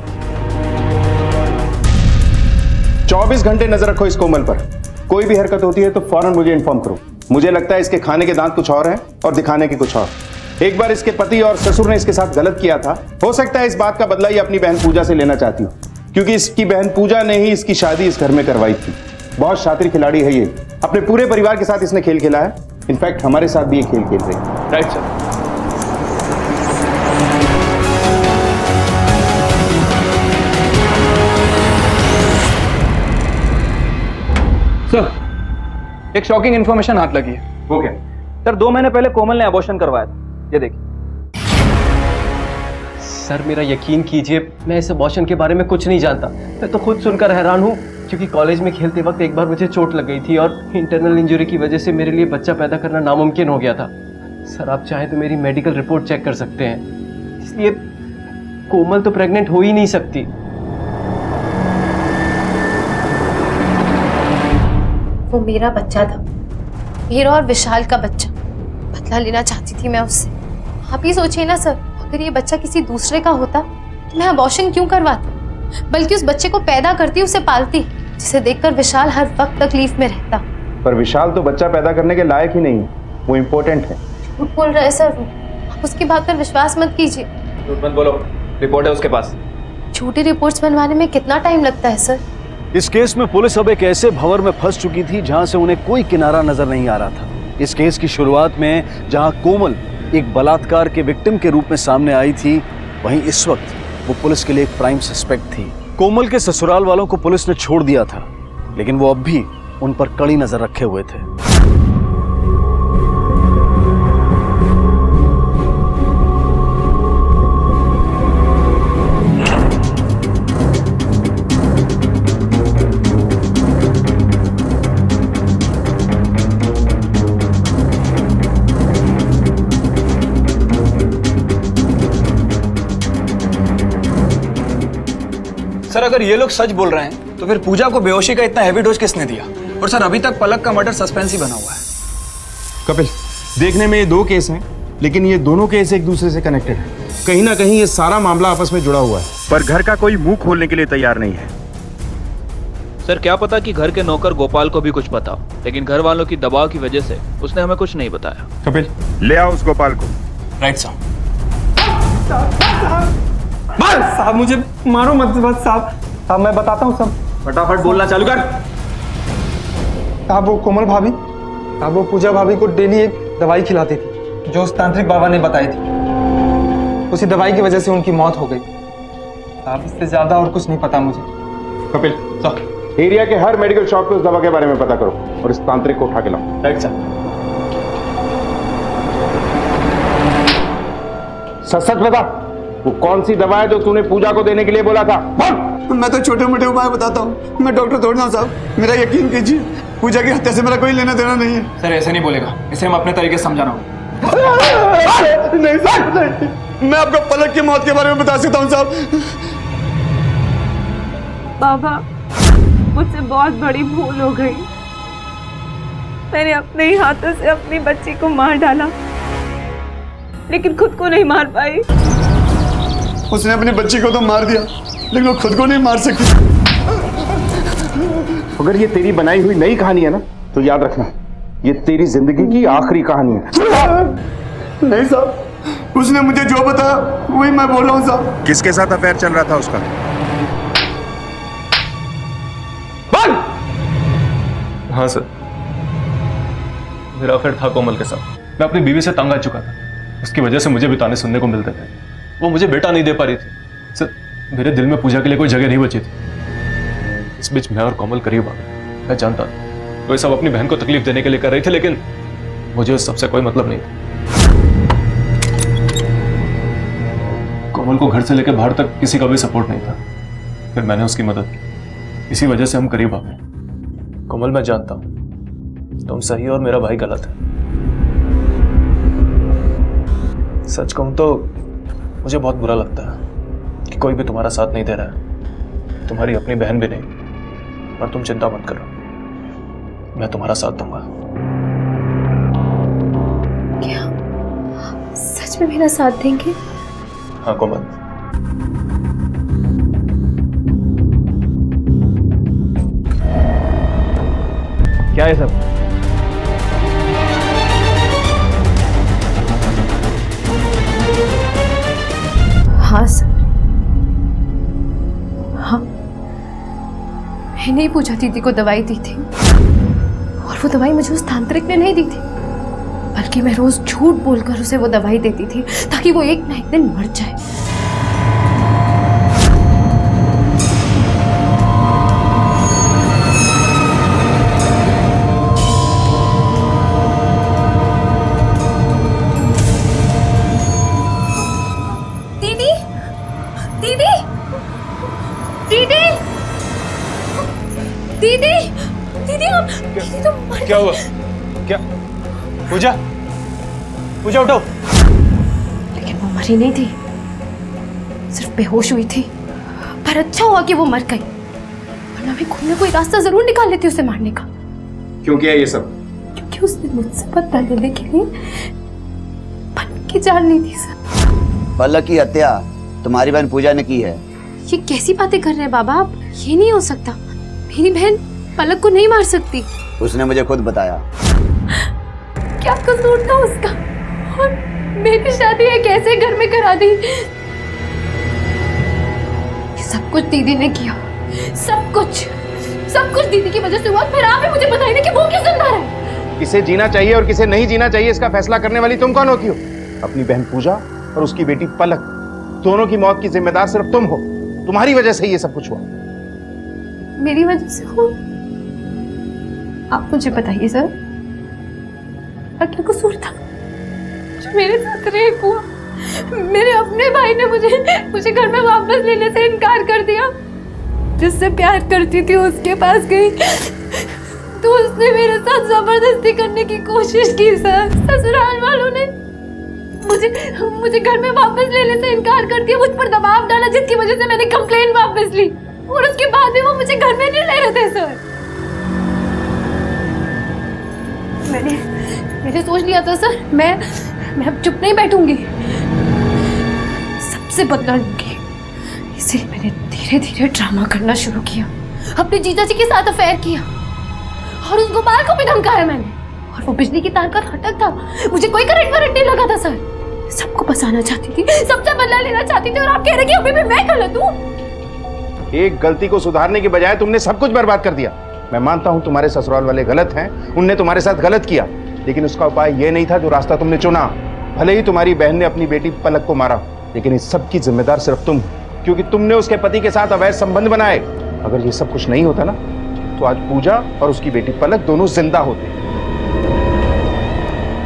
24 घंटे नजर रखो इस कोमल पर। कोई भी हरकत होती है तो फौरन मुझे इन्फॉर्म करो। मुझे लगता है इसके खाने के दांत कुछ और हैं और दिखाने के कुछ और। एक बार इसके पति और ससुर ने इसके साथ गलत किया था। हो सकता है इस बात का बदला ये अपनी बहन पूजा से लेना चाहती हो, क्योंकि इसकी बहन पूजा ने ही इसकी शादी इस घर में करवाई थी। बहुत शातिर खिलाड़ी है ये। अपने पूरे परिवार के साथ इसने खेल खेला है। इनफैक्ट हमारे साथ भी ये खेल खेल रही है। Right sir. सर एक शॉकिंग इन्फॉर्मेशन हाथ लगी है। वो क्या? सर 2 महीने पहले कोमल ने अबॉर्शन करवाया था। ये देखिए। सर मेरा यकीन कीजिए, मैं इस अबॉर्शन के बारे में कुछ नहीं जानता। मैं तो खुद सुनकर हैरान हूँ, क्योंकि कॉलेज में खेलते वक्त एक बार मुझे चोट लग गई थी और इंटरनल इंजरी की वजह से मेरे लिए बच्चा पैदा करना नामुमकिन हो गया था। सर आप चाहें तो मेरी मेडिकल रिपोर्ट चेक कर सकते हैं। इसलिए कोमल तो प्रेग्नेंट हो ही नहीं सकती। वो मेरा बच्चा था, मेरा और विशाल का बच्चा। बदला लेना चाहती थी मैं उससे। आप ही सोचिए ना सर, अगर ये बच्चा किसी दूसरे का होता तो मैं अबॉर्शन क्यों करवाती, बल्कि उस बच्चे को पैदा करती, उसे पालती, जिसे देखकर विशाल हर वक्त तकलीफ में रहता। पर विशाल तो बच्चा पैदा करने के लायक ही नहीं है, वो इम्पोर्टेंट है। झूठ बोल रहे सर, आप उसकी बात पर विश्वास मत कीजिए। झूठ मत बोलो, रिपोर्ट है उसके पास। झूठी रिपोर्ट्स बनवाने में कितना टाइम लगता है सर? इस केस में पुलिस अब एक ऐसे भंवर में फंस चुकी थी जहां से उन्हें कोई किनारा नजर नहीं आ रहा था। इस केस की शुरुआत में जहां कोमल एक बलात्कार के विक्टिम के रूप में सामने आई थी, वहीं इस वक्त वो पुलिस के लिए एक प्राइम सस्पेक्ट थी। कोमल के ससुराल वालों को पुलिस ने छोड़ दिया था, लेकिन वो अब भी उन पर कड़ी नजर रखे हुए थे। सर अगर ये लोग सच बोल रहे हैं तो फिर पूजा को बेहोशी का इतना हैवी डोज किसने दिया? और सर अभी तक पलक का मर्डर सस्पेंस ही बना हुआ है। कपिल, देखने में ये दो केस हैं, लेकिन ये दोनों केस एक दूसरे से कनेक्टेड हैं। कहीं ना कहीं ये सारा मामला आपस में जुड़ा हुआ है, पर घर का कोई मुंह खोलने के लिए तैयार नहीं है। सर क्या पता कि घर के नौकर गोपाल को भी कुछ पता हो, लेकिन घर वालों की दबाव की वजह से उसने हमें कुछ नहीं बताया। कपिल, ले आओ उस गोपाल को। राइट साहब। साहब मुझे मारो मत बस साहब। साहब मैं बताता हूँ सब। फटाफट बोलना चालू कर। साहब वो कोमल भाभी, साहब वो पूजा भाभी को डेली एक दवाई खिलाती थी जो उस तांत्रिक बाबा ने बताई थी। उसी दवाई की वजह से उनकी मौत हो गई। साहब इससे ज्यादा और कुछ नहीं पता मुझे। कपिल, एरिया के हर मेडिकल शॉप पे उस दवा के बारे में पता करो और इस तांत्रिक को उठा के लाओ। राइट साहब। सच बता, वो कौन सी दवा है जो तूने पूजा को देने के लिए बोला था? मैं तो छोटे मोटे उपाय बताता हूँ, मैं डॉक्टर थोड़ी ना साहब, मेरा यकीन कीजिए, पूजा की हत्या से मेरा कोई लेना देना नहीं है। सर ऐसे नहीं बोलेगा, इसे हम अपने तरीके से समझाना होगा। नहीं साहब नहीं, मैं आपको पलक की मौत के बारे में बता सकता हूँ साहब। बाबा मुझसे बहुत बड़ी भूल हो गई। मैंने अपने ही हाथों से अपनी बच्ची को मार डाला, लेकिन खुद को नहीं मार पाई। उसने अपनी बच्ची को तो मार दिया, लेकिन वो खुद को नहीं मार सकी। अगर ये तेरी बनाई हुई नई कहानी है ना, तो याद रखना ये तेरी जिंदगी की आखिरी कहानी है। नहीं साहब, उसने मुझे जो बताया वही मैं बोल रहा हूँ साहब। किसके साथ अफेयर चल रहा था उसका? हाँ सर, मेरा अफेयर था कोमल के साथ। मैं अपनी बीवी से तंग आ चुका था, उसकी वजह से मुझे भी ताने सुनने को मिलते थे। वो मुझे बेटा नहीं दे पा रही थी। सर मेरे दिल में पूजा के लिए कोई जगह नहीं बची थी। इस बीच मैं और कोमल करीब आ गए। मैं जानता था वो सब अपनी बहन को तकलीफ देने के लिए कर रही थी, लेकिन मुझे उस सबसे कोई मतलब नहीं था। कोमल को घर से लेकर बाहर तक किसी का भी सपोर्ट नहीं था। फिर मैंने उसकी मदद की, इसी वजह से हम करीब आ गए। कोमल मैं जानता हूं तुम सही और मेरा भाई गलत है। सच कहूं तो मुझे बहुत बुरा लगता है कि कोई भी तुम्हारा साथ नहीं दे रहा है, तुम्हारी अपनी बहन भी नहीं। पर तुम चिंता मत करो, मैं तुम्हारा साथ दूंगा। क्या सच में मेरा साथ देंगे? हाँ कोमल। क्या है सब? हाँ सर, हाँ मैंने ही पूजा दीदी को दवाई दी थी, और वो दवाई मुझे उस तांत्रिक ने नहीं दी थी, बल्कि मैं रोज झूठ बोलकर उसे वो दवाई देती थी ताकि वो एक ना एक दिन मर जाए। दीदी, दीदी, दीदी, दीदी, दीदी, हम दीदी तो मर क्या हुआ? क्या? पूजा, पूजा उठो। लेकिन वो मरी नहीं थी, सिर्फ बेहोश हुई थी। पर अच्छा हुआ कि वो मर गई, वरना मैं खुद में कोई रास्ता जरूर निकाल लेती उसे मारने का। क्यों किया ये सब? क्योंकि उसने मुझसे बदला लेने के लिए पलक की जान ली थी सर। पलक की हत्या तुम्हारी बहन पूजा ने की है। ये कैसी बातें कर रहे हैं बाबा आप? ये नहीं हो सकता, मेरी बहन पलक को नहीं मार सकती। उसने मुझे खुद बताया। क्या कसूर था उसका? और मेरी शादी है कैसे घर में करा दी? ये सब कुछ दीदी ने किया, सब कुछ दीदी की वजह से हुआ। फिर आप ही मुझे बताइए कि वो क्यों जिंदा रहे? किसे जीना चाहिए और किसे नहीं जीना चाहिए इसका फैसला करने वाली तुम कौन होती हो? अपनी बहन पूजा और उसकी बेटी पलक, दोनों की मौत की जिम्मेदार सिर्फ तुम हो। तुम्हारी वजह से ये सब कुछ हुआ। मेरी वजह से हुआ? आप मुझे बताइए सर, क्या कसूर था जो मेरे साथ रेप हुआ? मेरे अपने भाई ने मुझे घर में वापस लेने से इनकार कर दिया। जिससे प्यार करती थी उसके पास गई तो उसने मेरे साथ जबरदस्ती करने की कोशिश की सर। ससुराल वालों ने मुझे घर में वापस लेने से इनकार कर दिया, मुझ पर दबाव डाला, जिसकी वजह से मैंने कंप्लेंट वापस ली और उसके बाद भी वो मुझे घर में नहीं ले रहे थे सर। मैंने सोच लिया था सर, मैं अब चुप नहीं बैठूंगी, सबसे बदला लूंगी। इसलिए मैंने धीरे धीरे ड्रामा करना शुरू किया, अपने जीजा जी के साथ अफेयर किया और उस गोपाल को भी धमकाया मैंने। और वो बिजली की तार का फाटक था, मुझे कोई करंट वरंट नहीं लगा था सर। सबको बचाना चाहती थी, सबसे बदला लेना चाहती थी और आप कह रहे कि अभी भी मैं गलत हूँ। एक गलती को सुधारने की बजाय तुमने सब कुछ बर्बाद कर दिया। मैं मानता हूं तुम्हारे ससुराल वाले गलत हैं, उनने तुम्हारे साथ गलत किया, लेकिन उसका उपाय यह नहीं था जो रास्ता तुमने चुना। भले ही तुम्हारी बहन ने अपनी बेटी पलक को मारा, लेकिन इस सब की जिम्मेदार सिर्फ तुम, क्योंकि तुमने उसके पति के साथ अवैध संबंध बनाए। अगर ये सब कुछ नहीं होता ना, तो आज पूजा और उसकी बेटी पलक दोनों जिंदा होते।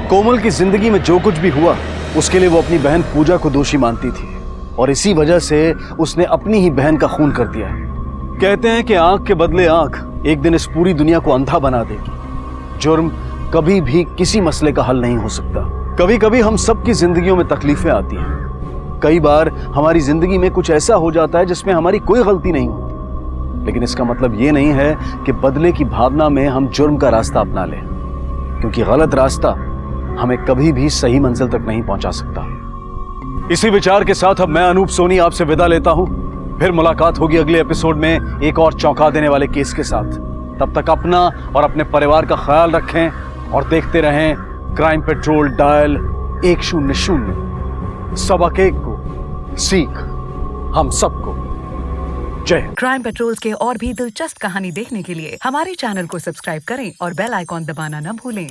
कोमल की जिंदगी में जो कुछ भी हुआ उसके लिए वो अपनी बहन पूजा को दोषी मानती थी और इसी वजह से उसने अपनी ही बहन का खून कर दिया है। कहते हैं कि आंख के बदले आंख एक दिन इस पूरी दुनिया को अंधा बना देगी। जुर्म कभी भी किसी मसले का हल नहीं हो सकता। कभी कभी हम सबकी जिंदगियों में तकलीफें आती हैं। कई बार हमारी जिंदगी में कुछ ऐसा हो जाता है जिसमें हमारी कोई गलती नहीं होती, लेकिन इसका मतलब ये नहीं है कि बदले की भावना में हम जुर्म का रास्ता अपना लें, क्योंकि गलत रास्ता हमें कभी भी सही मंजिल तक नहीं पहुंचा सकता। इसी विचार के साथ अब मैं अनूप सोनी आपसे विदा लेता हूं। फिर मुलाकात होगी अगले एपिसोड में एक और चौंका देने वाले केस के साथ। तब तक अपना और अपने परिवार का ख्याल रखें और देखते रहें क्राइम पेट्रोल डायल 100। सबक एक को सीख हम सबको। जय। क्राइम पेट्रोल के और भी दिलचस्प कहानी देखने के लिए हमारे चैनल को सब्सक्राइब करें और बेल आइकॉन दबाना न भूलें।